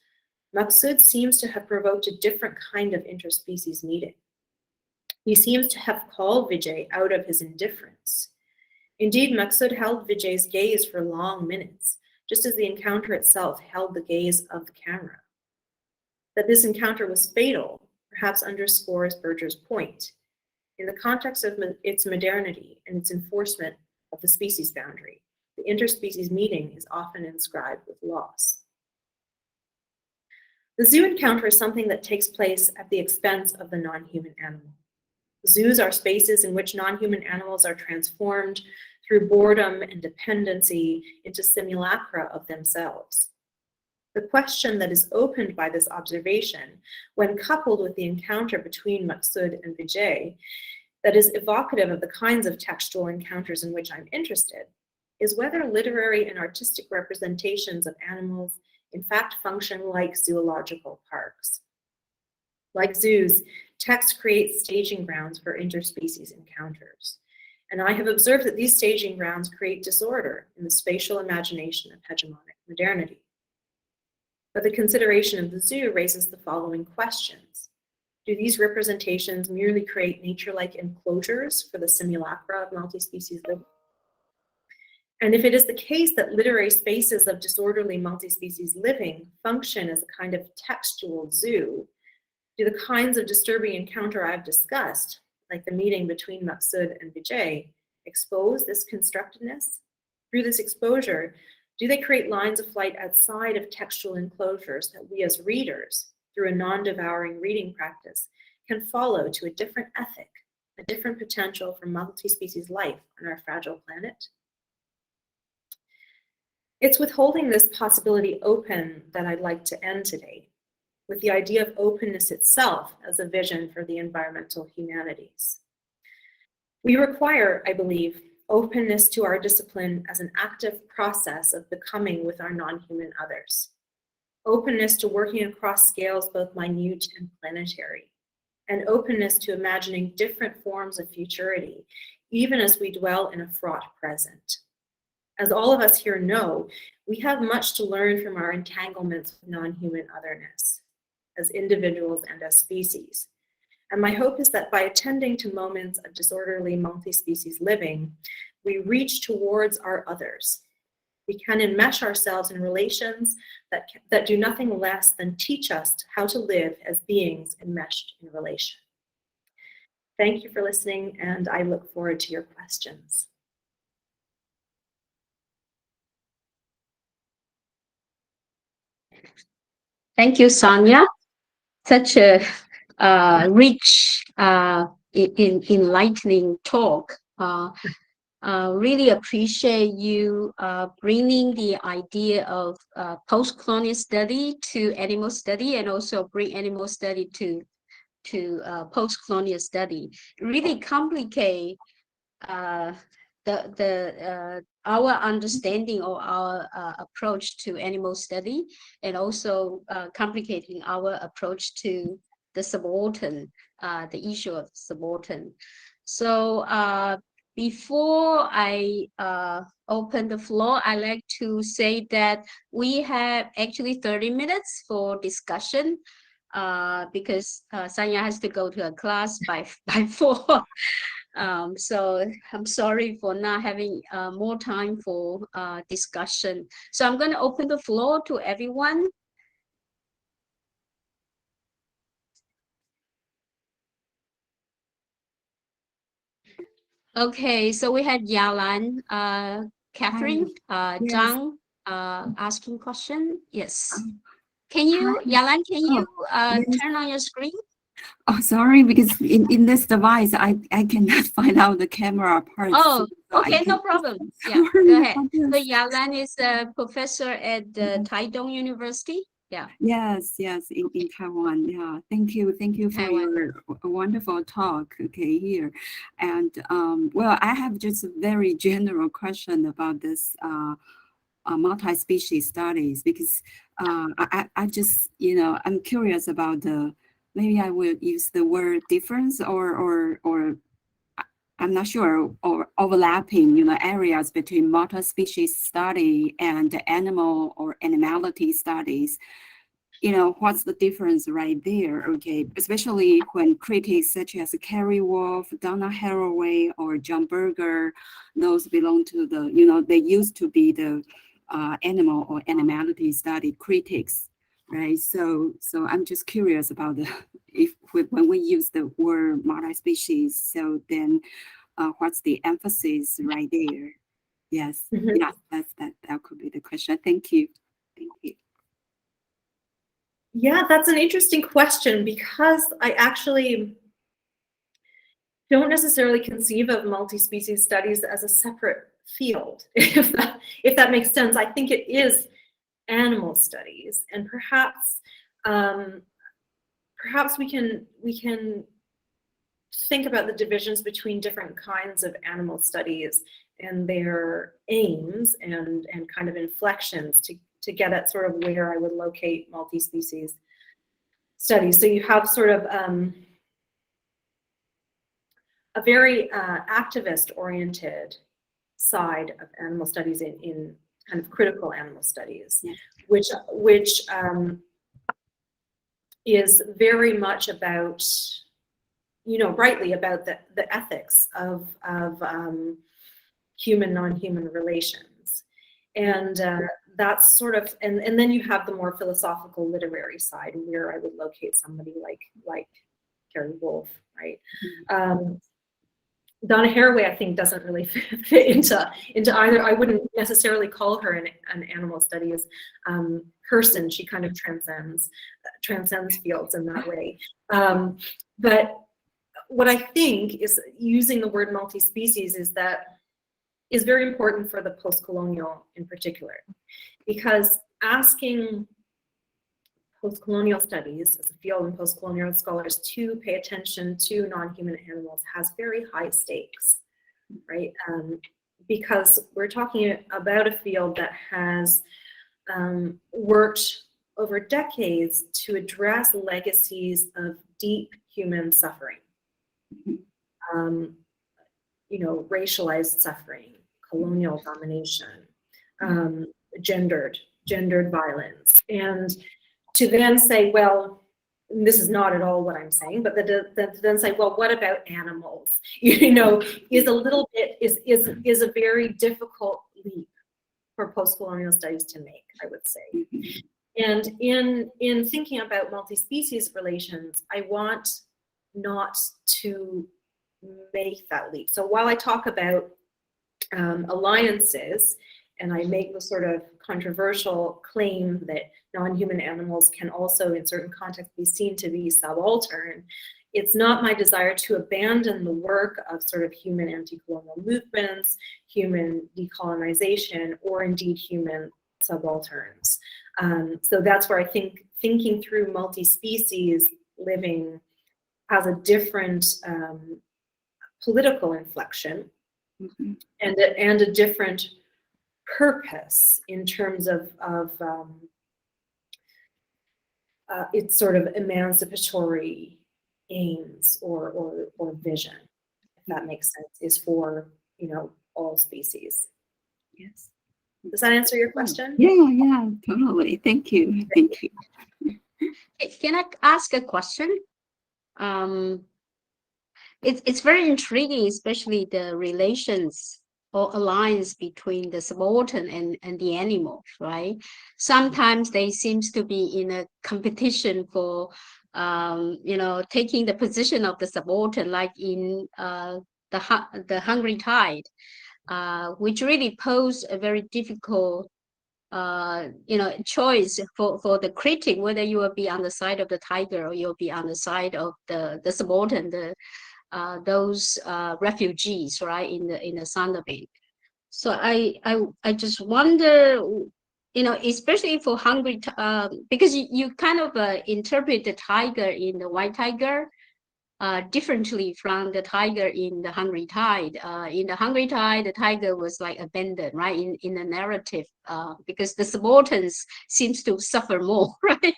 Maksud seems to have provoked a different kind of interspecies meeting. He seems to have called Vijay out of his indifference. Indeed, Maksud held Vijay's gaze for long minutes, just as the encounter itself held the gaze of the camera. That this encounter was fatal perhaps underscores Berger's point. In the context of its modernity and its enforcement of the species boundary, the interspecies meeting is often inscribed with loss. The zoo encounter is something that takes place at the expense of the non-human animal. Zoos are spaces in which non-human animals are transformed through boredom and dependency into simulacra of themselves. The question that is opened by this observation, when coupled with the encounter between Maksud and Vijay, that is evocative of the kinds of textual encounters in which I'm interested, is whether literary and artistic representations of animals in fact function like zoological parks. Like zoos, text creates staging grounds for interspecies encounters. And I have observed that these staging grounds create disorder in the spatial imagination of hegemonic modernity. But the consideration of the zoo raises the following questions. Do these representations merely create nature-like enclosures for the simulacra of multi-species living? And if it is the case that literary spaces of disorderly multi-species living function as a kind of textual zoo, do the kinds of disturbing encounter I've discussed, like the meeting between Maksud and Vijay, expose this constructedness? Through this exposure, do they create lines of flight outside of textual enclosures that we as readers, through a non-devouring reading practice, can follow to a different ethic, a different potential for multi-species life on our fragile planet? It's with holding this possibility open that I'd like to end today, with the idea of openness itself as a vision for the environmental humanities. We require, I believe, openness to our discipline as an active process of becoming with our non-human others. Openness to working across scales both minute and planetary, and openness to imagining different forms of futurity, even as we dwell in a fraught present. As all of us here know, we have much to learn from our entanglements with non-human otherness, as individuals and as species. And my hope is that by attending to moments of disorderly multi-species living, we reach towards our others. We can enmesh ourselves in relations that do nothing less than teach us how to live as beings enmeshed in relation. Thank you for listening, and I look forward to your questions. Thank you, Sonia. Such a rich, enlightening talk. Really appreciate you bringing the idea of post-colonial study to animal study, and also bring animal study to post-colonial study. Really complicate our understanding or our approach to animal study, and also complicating our approach to the subaltern, the issue of subaltern. So before I open the floor, I like to say that we have actually 30 minutes for discussion, because Sanya has to go to a class by 4. So I'm sorry for not having more time for discussion. So I'm going to open the floor to everyone. Okay, so we had Yalan, Catherine, Yes. Chung asking question. Yes. Can you, Yalan, can you yes. turn on your screen? Oh, sorry, because in this device, I cannot find out the camera part. Oh, so okay, no problem. Yeah, go ahead. So Yalan is a professor at Taiwan University. Yeah. Yes, in Taiwan. Yeah, thank you for Taiwan. your wonderful talk. Okay, here, and well, I have just a very general question about this multi-species studies, because I just, I'm curious about maybe I will use the word difference or I'm not sure, or overlapping, areas between multi-species study and animal or animality studies. What's the difference right there? Okay, especially when critics such as Carrie Wolf, Donna Haraway, or John Berger, those belong to they used to be the animal or animality study critics, right? So I'm just curious about when we use the word multi-species, so then what's the emphasis right there? Yes, yeah, that could be the question. Thank you. Yeah, that's an interesting question, because I actually don't necessarily conceive of multi-species studies as a separate field, if that makes sense. I think it is animal studies, and perhaps we can think about the divisions between different kinds of animal studies and their aims and kind of inflections to get at sort of where I would locate multi-species studies. So you have sort of a very activist-oriented side of animal studies in kind of critical animal studies, yeah. which is very much about, rightly about the ethics of human non-human relations, and that's sort of, and then you have the more philosophical literary side, where I would locate somebody like Carrie Wolf, right? Donna Haraway, I think, doesn't really fit into either. I wouldn't necessarily call her an animal studies person. She kind of transcends fields in that way. But what I think is using the word multi-species is very important for the post-colonial in particular, because asking post-colonial studies as a field and post-colonial scholars to pay attention to non-human animals has very high stakes, right? Because we're talking about a field that has worked over decades to address legacies of deep human suffering, racialized suffering, colonial domination, gendered violence, and to then say, well, this is not at all what I'm saying, but to then say, well, what about animals? Is a little bit is a very difficult leap for post-colonial studies to make, I would say. And in thinking about multi-species relations, I want not to make that leap. So while I talk about alliances, and I make the sort of controversial claim that non-human animals can also, in certain contexts, be seen to be subaltern, it's not my desire to abandon the work of sort of human anti-colonial movements, human decolonization, or indeed human subalterns. So that's where I think thinking through multi-species living has a different political inflection, and a different purpose in terms of its sort of emancipatory aims or vision, if that makes sense, is for all species. Yes. Does that answer your question? Yeah, totally. Thank you. Can I ask a question? It's very intriguing, especially the relations or alliance between the subaltern and the animals, right? Sometimes they seems to be in a competition for, taking the position of the subaltern, like in the Hungry Tide, which really pose a very difficult, choice for the critic, whether you will be on the side of the tiger or you'll be on the side of the subaltern, those refugees, right, in the Sunderbuns. So I just wonder, especially for hungry, because you kind of interpret the tiger in the White Tiger differently from the tiger in the Hungry Tide. In the Hungry Tide, the tiger was like abandoned, right, in the narrative, because the subalterns seems to suffer more, right?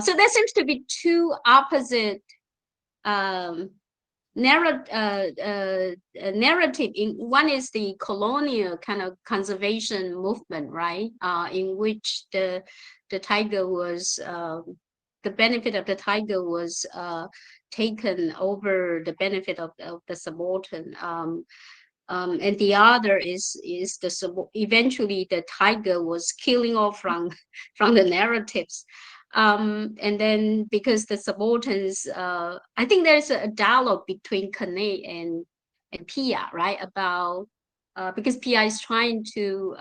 So there seems to be two opposite narrative. In one is the colonial kind of conservation movement, right, in which the tiger was the benefit of the tiger was taken over the benefit of the subaltern, and the other is eventually the tiger was killing off from the narratives. And then because the subalterns, I think there's a dialogue between Kane and Pia, right, about because Pia is trying to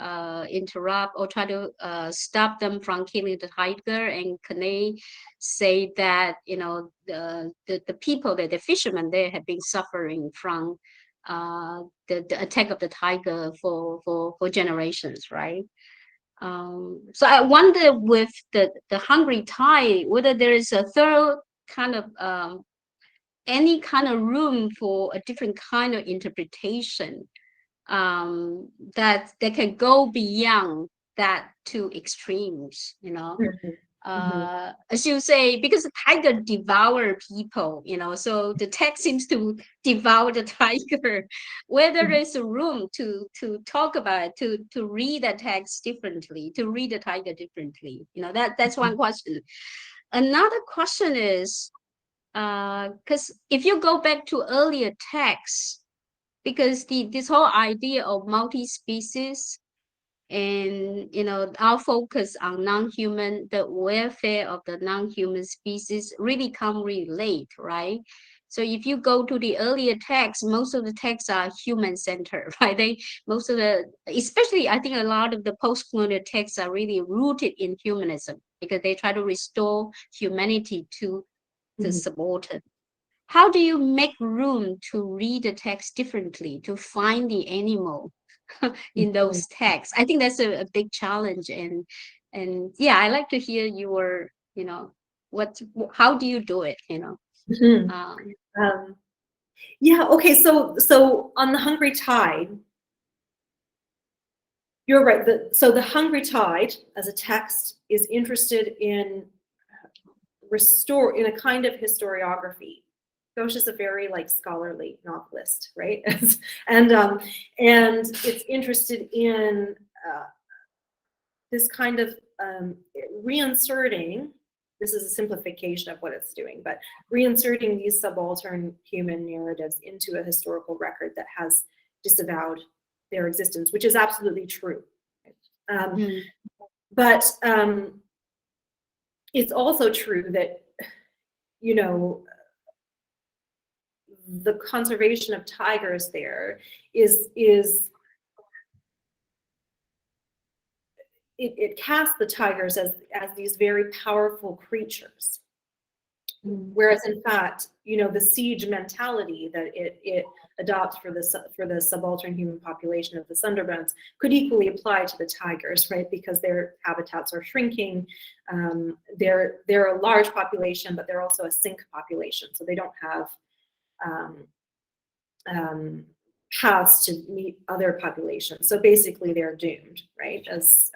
interrupt or try to stop them from killing the tiger, and Kane say that the people, the fishermen there have been suffering from the attack of the tiger for generations, right? So I wonder with the hungry tide, whether there is a thorough kind of any kind of room for a different kind of interpretation that can go beyond that two extremes, you know. As you say, because the tiger devour people, you know, so the text seems to devour the tiger. Whether there's a room to talk about it, to read the text differently, to read the tiger differently, you know, that's one question. Another question is, because if you go back to earlier texts, because this whole idea of multi-species and, you know, our focus on non-human, the welfare of the non-human species really come really late, right? So if you go to the earlier texts, most of the texts are human-centered, right? Most of the, especially I think a lot of the post-colonial texts are really rooted in humanism because they try to restore humanity to the subaltern. How do you make room to read the text differently, to find the animal in those texts? I think that's a big challenge, and yeah, I like to hear your, you know, how do you do it, you know? Yeah, okay, so on the hungry tide, you're right. So the hungry tide as a text is interested in in a kind of historiography. Ghosh is a very like scholarly novelist, right? and it's interested in this kind of reinserting. This is a simplification of what it's doing, but reinserting these subaltern human narratives into a historical record that has disavowed their existence, which is absolutely true. But it's also true that, you know, the conservation of tigers there it casts the tigers as these very powerful creatures, whereas in fact, you know, the siege mentality that it adopts for the subaltern human population of the Sunderbuns could equally apply to the tigers, right? Because their habitats are shrinking. They're a large population, but they're also a sink population, so they don't have paths to meet other populations. So basically they're doomed, right? As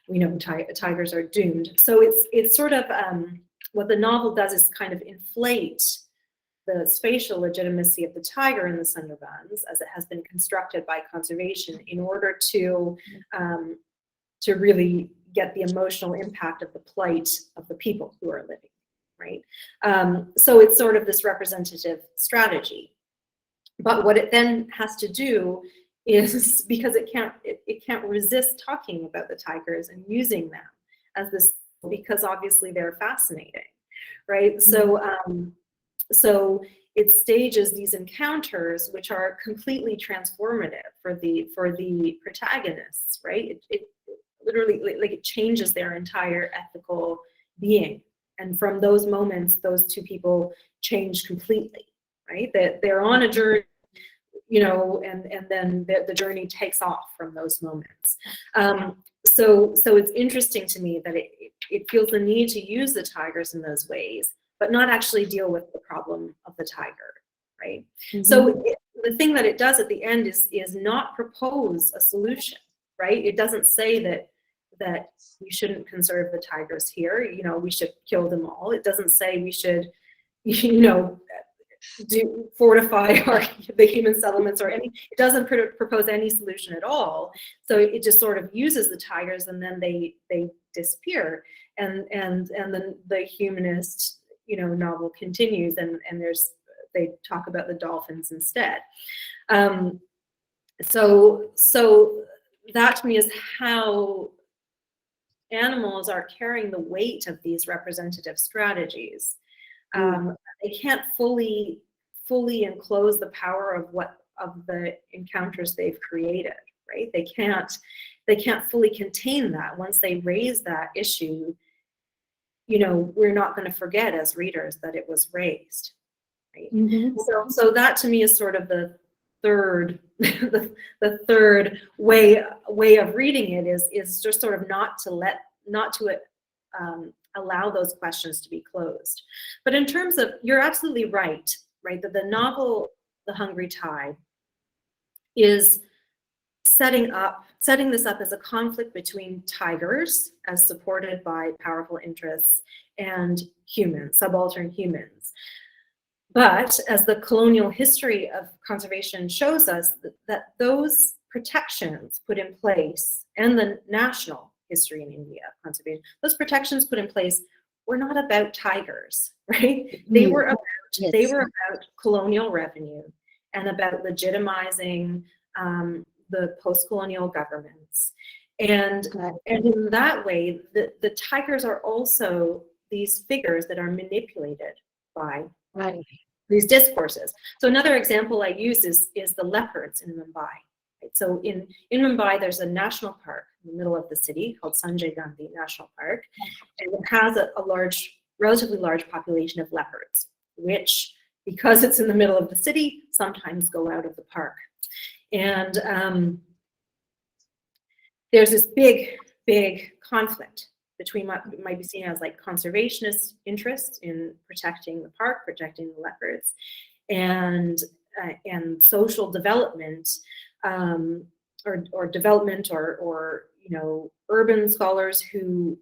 we know, tigers are doomed. So it's sort of, what the novel does is kind of inflate the spatial legitimacy of the tiger in the Sunderbuns as it has been constructed by conservation in order to really get the emotional impact of the plight of the people who are living, right? So it's sort of this representative strategy. But what it then has to do is, because it can't resist talking about the tigers and using them as this, because obviously they're fascinating, right? So so it stages these encounters which are completely transformative for the protagonists, right? It literally, like, it changes their entire ethical being, and from those moments, those two people change completely. Right, that they're on a journey, you know, and then the journey takes off from those moments. So it's interesting to me that it feels the need to use the tigers in those ways, but not actually deal with the problem of the tiger, right? So the thing that it does at the end is not propose a solution, right? It doesn't say that we shouldn't conserve the tigers here, you know, we should kill them all. It doesn't say we should, you know, fortify the human settlements or any. It doesn't propose any solution at all. So it just sort of uses the tigers, and then they disappear, and then the humanist, you know, novel continues, and they talk about the dolphins instead. So that to me is how animals are carrying the weight of these representative strategies. They can't fully enclose the power of the encounters they've created, right? They can't fully contain that. Once they raise that issue, you know, we're not going to forget as readers that it was raised, right? So that to me is sort of the third the third way of reading it is just sort of not to allow those questions to be closed. But in terms of, you're absolutely right, that the novel The Hungry Tide is setting this up as a conflict between tigers, as supported by powerful interests, and humans, subaltern humans. But as the colonial history of conservation shows us, that those protections put in place, and the national history in India of conservation, those protections put in place were not about tigers, right? They were about colonial revenue and about legitimizing the post-colonial governments. And in that way, the tigers are also these figures that are manipulated by these discourses. So another example I use is the leopards in Mumbai. Right? So in Mumbai, there's a national park in the middle of the city called Sundhya National Park, and it has a relatively large population of leopards, which, because it's in the middle of the city, sometimes go out of the park. And there's this big conflict between what might be seen as like conservationist interests in protecting the park, protecting the leopards, and social development, or development, or urban scholars who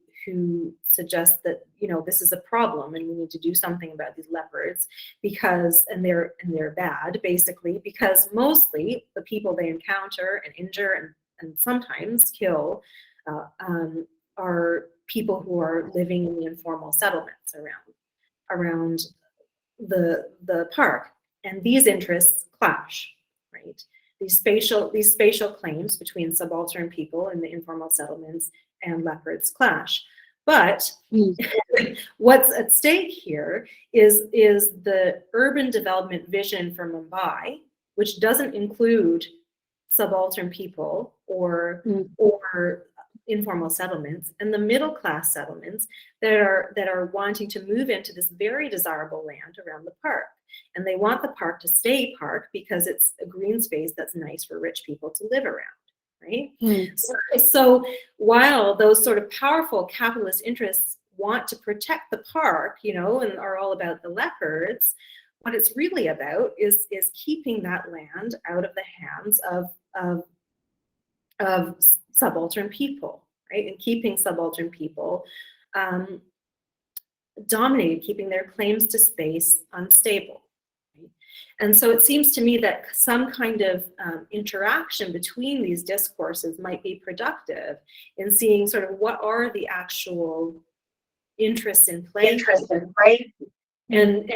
suggest that this is a problem and we need to do something about these leopards because they're bad, basically, because mostly the people they encounter and injure and sometimes kill are people who are living in the informal settlements around the park, and these interests clash, right? These spatial claims between subaltern people in the informal settlements and leopards clash. But what's at stake here is the urban development vision for Mumbai, which doesn't include subaltern people or informal settlements, and the middle class settlements that are wanting to move into this very desirable land around the park. And they want the park to stay park because it's a green space that's nice for rich people to live around, right? So while those sort of powerful capitalist interests want to protect the park, and are all about the leopards, what it's really about is keeping that land out of the hands of subaltern people, right? And keeping subaltern people dominated, keeping their claims to space unstable. Right? And so it seems to me that some kind of interaction between these discourses might be productive in seeing sort of what are the actual interests in play. And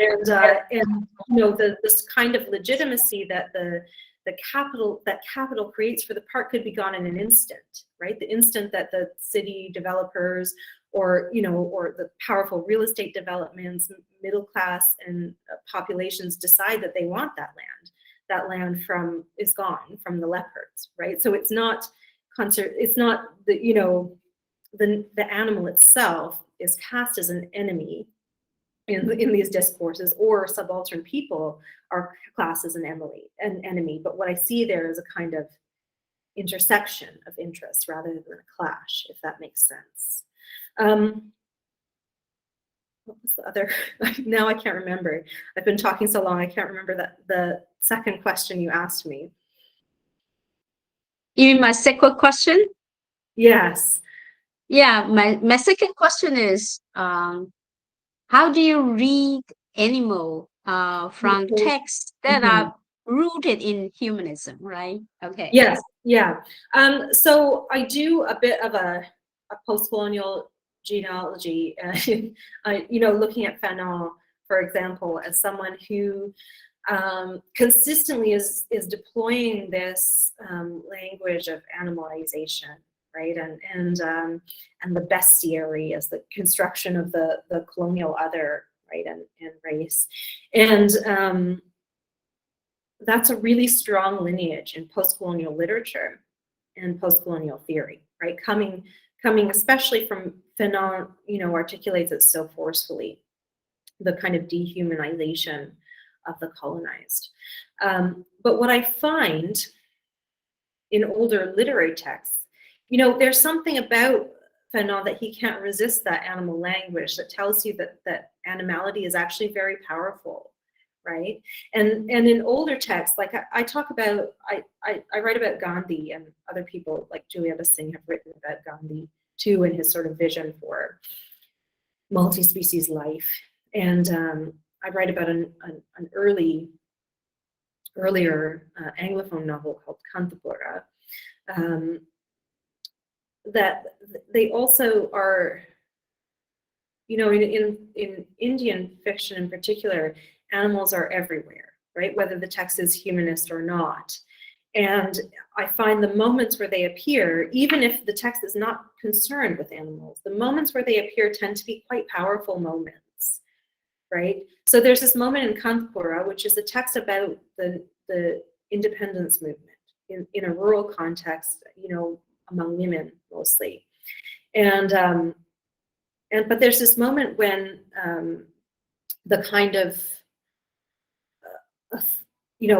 this kind of legitimacy that the capital creates for the park could be gone in an instant, right? The instant that the city developers or the powerful real estate developments, middle class and populations decide that they want that land is gone from the leopards, right? So it's not the animal itself is cast as an enemy in these discourses, or subaltern people are classed as an enemy. But what I see there is a kind of intersection of interests rather than a clash, if that makes sense. What was the other? Now I can't remember. I've been talking so long, I can't remember the second question you asked me. You mean my second question? Yes. Yeah, my second question is, how do you read animal from texts that are rooted in humanism, right? Okay. Yes, yeah. So I do a bit of a post-colonial genealogy, looking at Fanon, for example, as someone who consistently is deploying this language of animalization, right, and the bestiary as the construction of the colonial other, right, and race, and that's a really strong lineage in post-colonial literature and post-colonial theory, right, coming especially from Fanon, articulates it so forcefully, the kind of dehumanization the colonized. But what I find in older literary texts, there's something about Fanon that he can't resist that animal language that tells you that animality is actually very powerful, right? And in older texts, like I talk about, I write about Gandhi, and other people like Hsing have written about Gandhi too, and his sort of vision for multi-species life. And I write about an earlier Anglophone novel called Kantapura, that they also are, in Indian fiction in particular, animals are everywhere, right? Whether the text is humanist or not. And I find the moments where they appear, even if the text is not concerned with animals, the moments where they appear tend to be quite powerful moments, right? So there's this moment in Kantapura, which is a text about the independence movement in a rural context, among women mostly. And but there's this moment when the kind of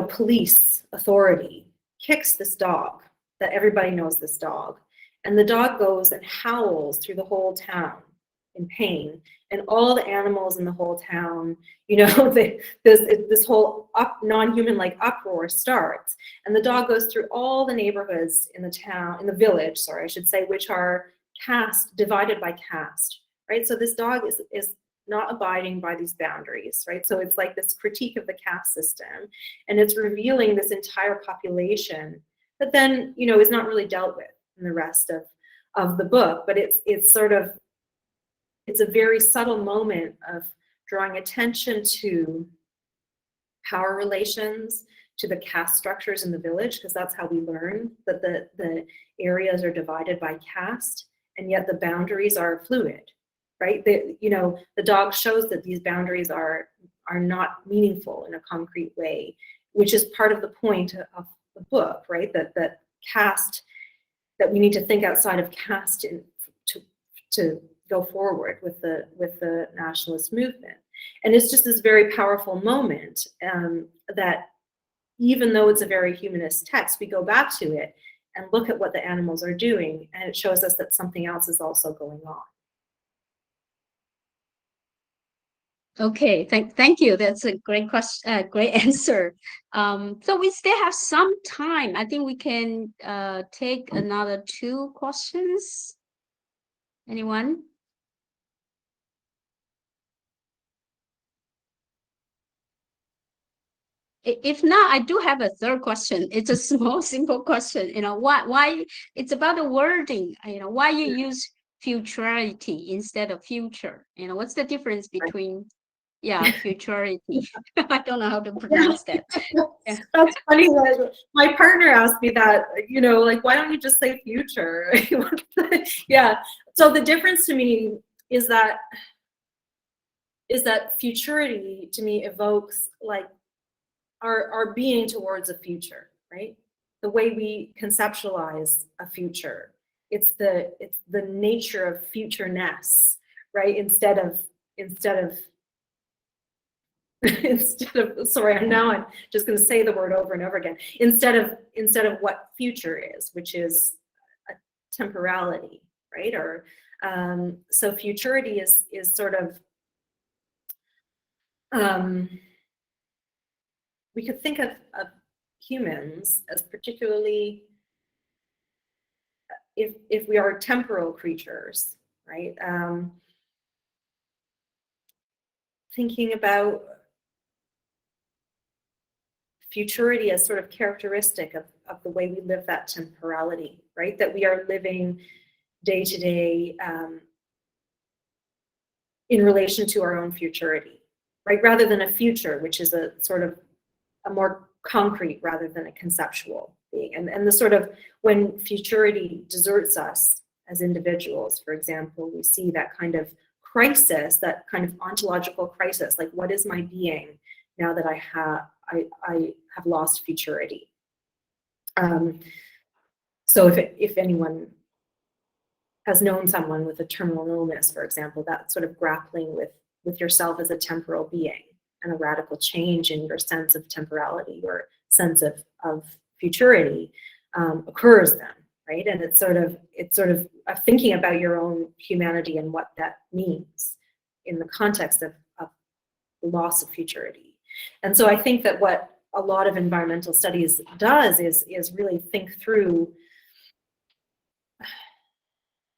police authority kicks this dog, that everybody knows this dog, and the dog goes and howls through the whole town in pain, and all the animals in the whole town, this whole non-human-like uproar starts, and the dog goes through all the neighborhoods in the village, I should say, which are divided by caste, right? So this dog is not abiding by these boundaries, right? So it's like this critique of the caste system, and it's revealing this entire population that then, is not really dealt with in the rest of the book, but it's a very subtle moment of drawing attention to power relations, to the caste structures in the village, because that's how we learn that the areas are divided by caste, and yet the boundaries are fluid, right? The dog shows that these boundaries are not meaningful in a concrete way, which is part of the point of the book, right? That caste, that we need to think outside of caste to go forward with the nationalist movement. And it's just this very powerful moment that even though it's a very humanist text, we go back to it and look at what the animals are doing, and it shows us that something else is also going on. Okay, thank you. That's a great question, great answer. So we still have some time. I think we can take another 2 questions. Anyone? If not, I do have a 3rd question. It's a small, simple question. Why it's about the wording. Why you use futurity instead of future? What's the difference between futurity? I don't know how to pronounce that. Yeah. That's funny. My partner asked me that. Why don't you just say future? Yeah. So the difference to me is that futurity to me evokes like our being towards a future, right? The way we conceptualize a future. It's the nature of futureness, right? Instead of sorry, I'm just going to say the word over and over again. Instead of what future is, which is a temporality, right? Or so futurity is sort of we could think of humans as particularly, if we are temporal creatures, right? Thinking about futurity as sort of characteristic of the way we live that temporality, right? That we are living day to day in relation to our own futurity, right? Rather than a future, which is a sort of a more concrete rather than a conceptual being. And the sort of, when futurity deserts us as individuals, for example, we see that kind of crisis, that kind of ontological crisis, like what is my being now that I have lost futurity? So if anyone has known someone with a terminal illness, for example, that sort of grappling with yourself as a temporal being, and a radical change in your sense of temporality or sense of futurity occurs then, right? And it's sort of thinking about your own humanity and what that means in the context of loss of futurity. And so I think that what a lot of environmental studies does is really think through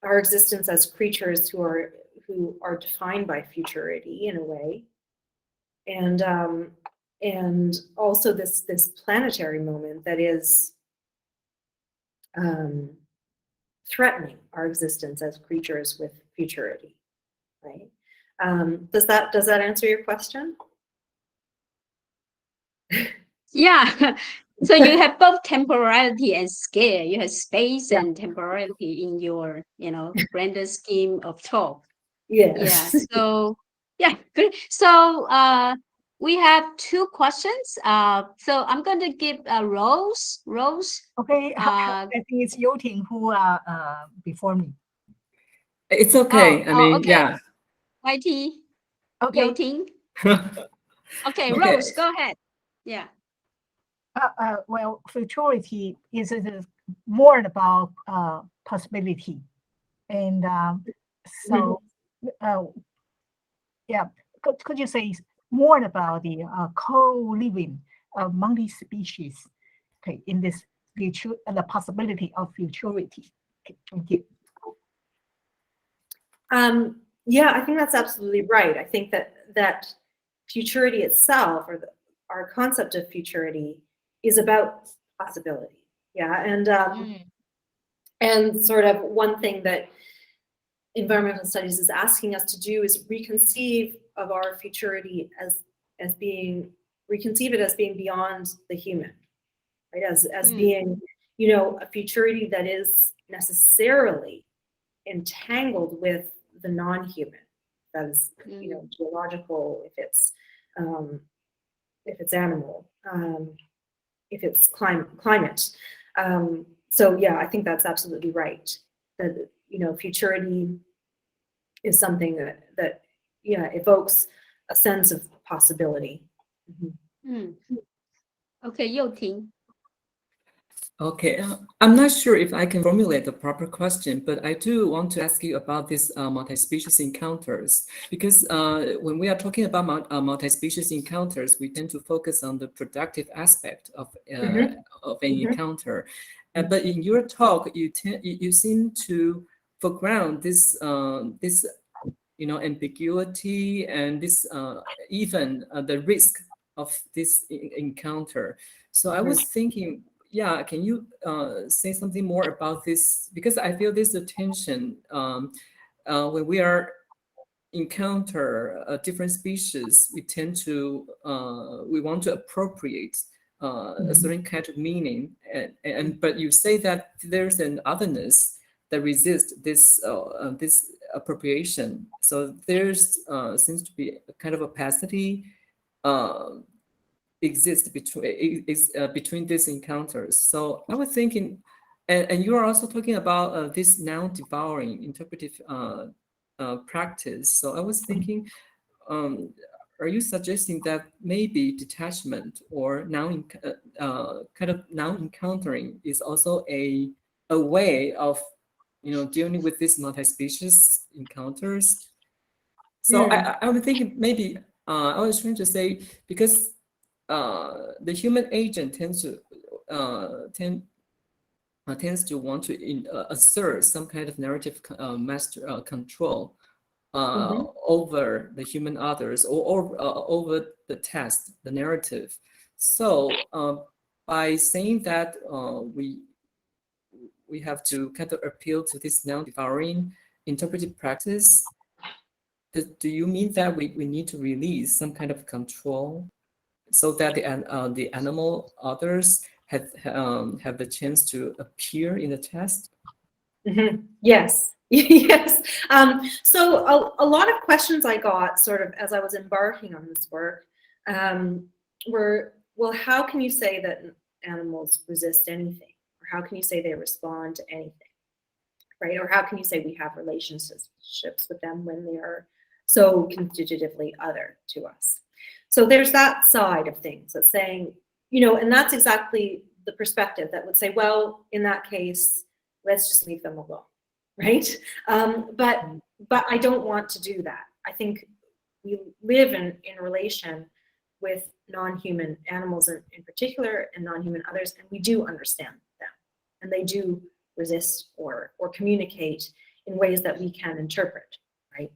our existence as creatures who are defined by futurity in a way, and also this planetary moment that is threatening our existence as creatures with futurity, right? Does that answer your question? Yeah. So you have both temporality and scale. You have space and temporality in your, grander scheme of thought. Yes. Yeah. So yeah, good. So we have 2 questions. So I'm going to give Rose. Okay, I think it's Yachting who are before me. It's okay. I mean, okay. yeah. YT. Okay. Yachting. Okay, Okay. Rose, go ahead. Yeah. Well, futurity is more about possibility, and so yeah. Could you say more about the co-living of multi-species, okay, in this future and the possibility of futurity? Okay, thank you. Yeah, I think that's absolutely right. I think that futurity itself, or our concept of futurity, is about possibility. Yeah, and sort of one thing that environmental studies is asking us to do is reconceive of our futurity as being beyond the human, right? As being, a futurity that is necessarily entangled with the non-human. That is, geological, if it's animal, if it's climate. So yeah, I think that's absolutely right. That futurity is something that evokes a sense of possibility. Okay, Yachting. Okay, I'm not sure if I can formulate the proper question, but I do want to ask you about these multi-species encounters, because when we are talking about multi-species encounters, we tend to focus on the productive aspect of an encounter. But in your talk, you seem to foreground this ambiguity and this even the risk of this encounter. So I was thinking, yeah, can you say something more about this? Because I feel this tension when we are encounter different species, we tend to we want to appropriate a certain kind of meaning, but you say that there's an otherness that resists this this appropriation. So there's seems to be a kind of opacity exist between these encounters. So I was thinking, and you are also talking about this noun devouring interpretive practice. So I was thinking, are you suggesting that maybe detachment or kind of noun encountering is also a way of dealing with these multi-species encounters? So I was thinking maybe I was trying to say, because the human agent tends to want to assert some kind of narrative master control over the human others or over the text, the narrative. So by saying that we have to kind of appeal to this non-devouring interpretive practice, do you mean that we need to release some kind of control so that the animal others have the chance to appear in the text? Yes. Yes. So a lot of questions I got sort of as I was embarking on this work were, well, how can you say that animals resist anything? Or how can you say they respond to anything? Right? Or how can you say we have relationships with them when they are so constitutively other to us? So there's that side of things that's saying, you know, and that's exactly the perspective that would say, well, in that case, let's just leave them alone, right? But I don't want to do that. I think we live in relation with non-human animals in particular and non-human others, and we do understand them, and they do resist or communicate in ways that we can interpret, right?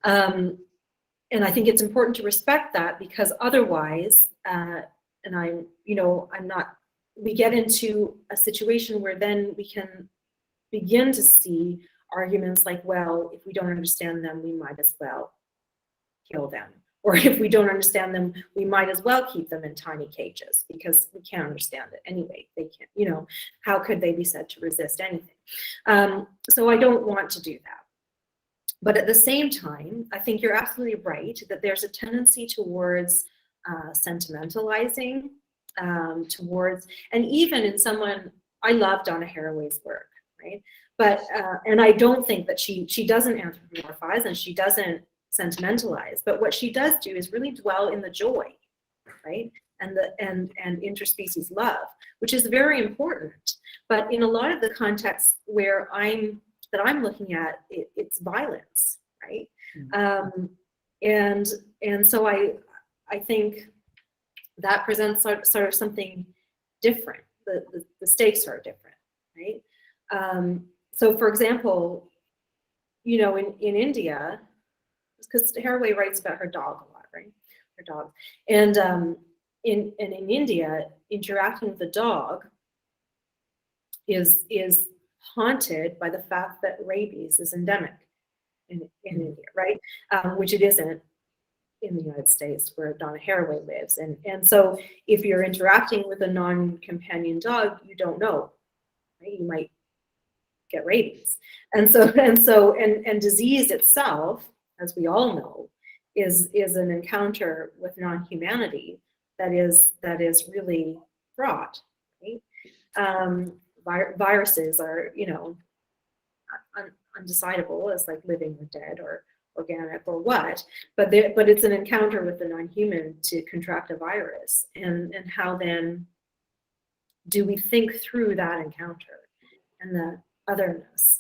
And I think it's important to respect that, because otherwise, and I'm, you know, we get into a situation where then we can begin to see arguments like, well, if we don't understand them, we might as well kill them. Or if we don't understand them, we might as well keep them in tiny cages, because we can't understand it anyway. They can't, you know, how could they be said to resist anything? So I don't want to do that. But at the same time, I think you're absolutely right that there's a tendency towards sentimentalizing, towards, and even in someone, I love Donna Haraway's work, right? But, and I don't think that she doesn't anthropomorphize and she doesn't sentimentalize, but what she does do is really dwell in the joy, right? And interspecies love, which is very important. But in a lot of the contexts where I'm looking at, it's violence, right? And so I think that presents sort of something different. The stakes are different, right? So for example, you know, in India, because Haraway writes about her dog a lot, right? Her dog. And in India, interacting with the dog is haunted by the fact that rabies is endemic in India, right? Which it isn't in the United States, where Donna Haraway lives. And so if you're interacting with a non-companion dog, you don't know, right? You might get rabies. And disease itself, as we all know, is an encounter with non-humanity that is really fraught, right? Viruses are, you know, undecidable as like living or dead or organic or what, but it's an encounter with the non-human to contract a virus, and how then do we think through that encounter and the otherness?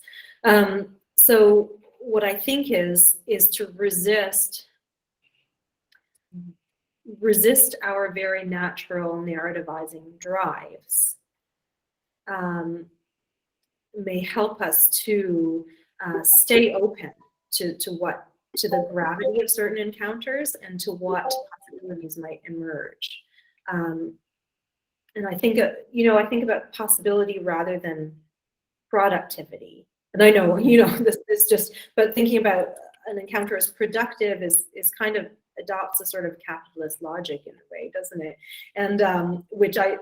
So what I think is to resist our very natural narrativizing drives. May help us to stay open to the gravity of certain encounters and to what possibilities might emerge. And I think, you know, I think about possibility rather than productivity. And I know, you know, this is just, but thinking about an encounter as productive is kind of adopts a sort of capitalist logic in a way, doesn't it? And which I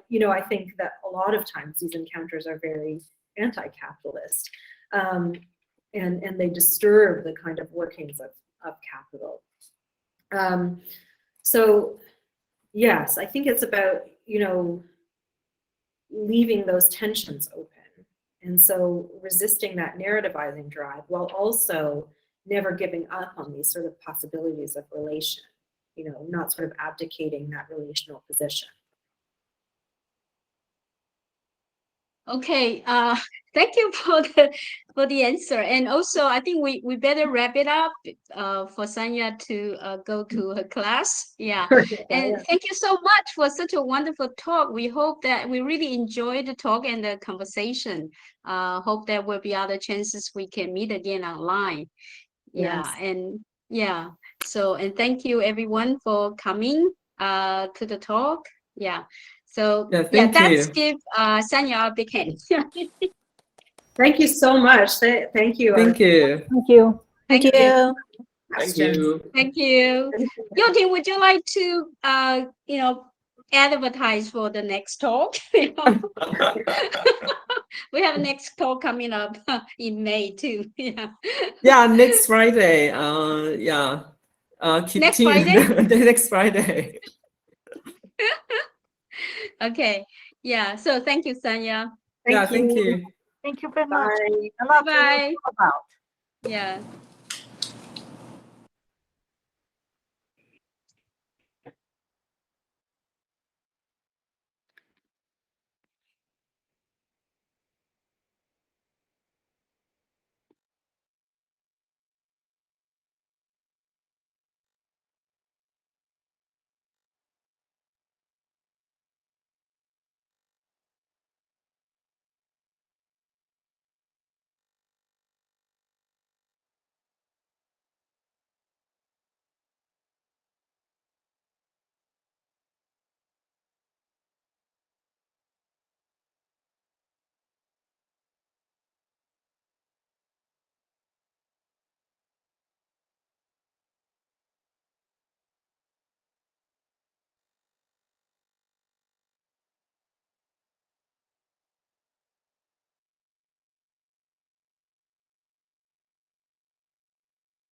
think that a lot of times these encounters are very anti-capitalist, and they disturb the kind of workings of capital. So yes, I think it's about, you know, leaving those tensions open. And so resisting that narrativizing drive while also never giving up on these sort of possibilities of relation, you know, not sort of abdicating that relational position. Okay, thank you for the answer. And also, I think we better wrap it up for Sundhya to go to her class. Yeah. And thank you so much for such a wonderful talk. We hope that we really enjoyed the talk and the conversation. Hope there will be other chances we can meet again online. Yeah. Yes. And yeah. So, and thank you everyone for coming to the talk. Yeah. So let's give Sundhya a big hand. Thank you so much. Thank you. Thank you. Thank you. Thank you. Thank you. Thank you. Yoti, would you like to, you know, advertise for the next talk? We have a next talk coming up in May too. Yeah. Yeah, next Friday. Keep Next tuned. Friday? Next Friday. Okay. Yeah. So thank you, Sundhya. Thank you. Thank you very much. Bye. A lot to Bye. talk about. Yeah.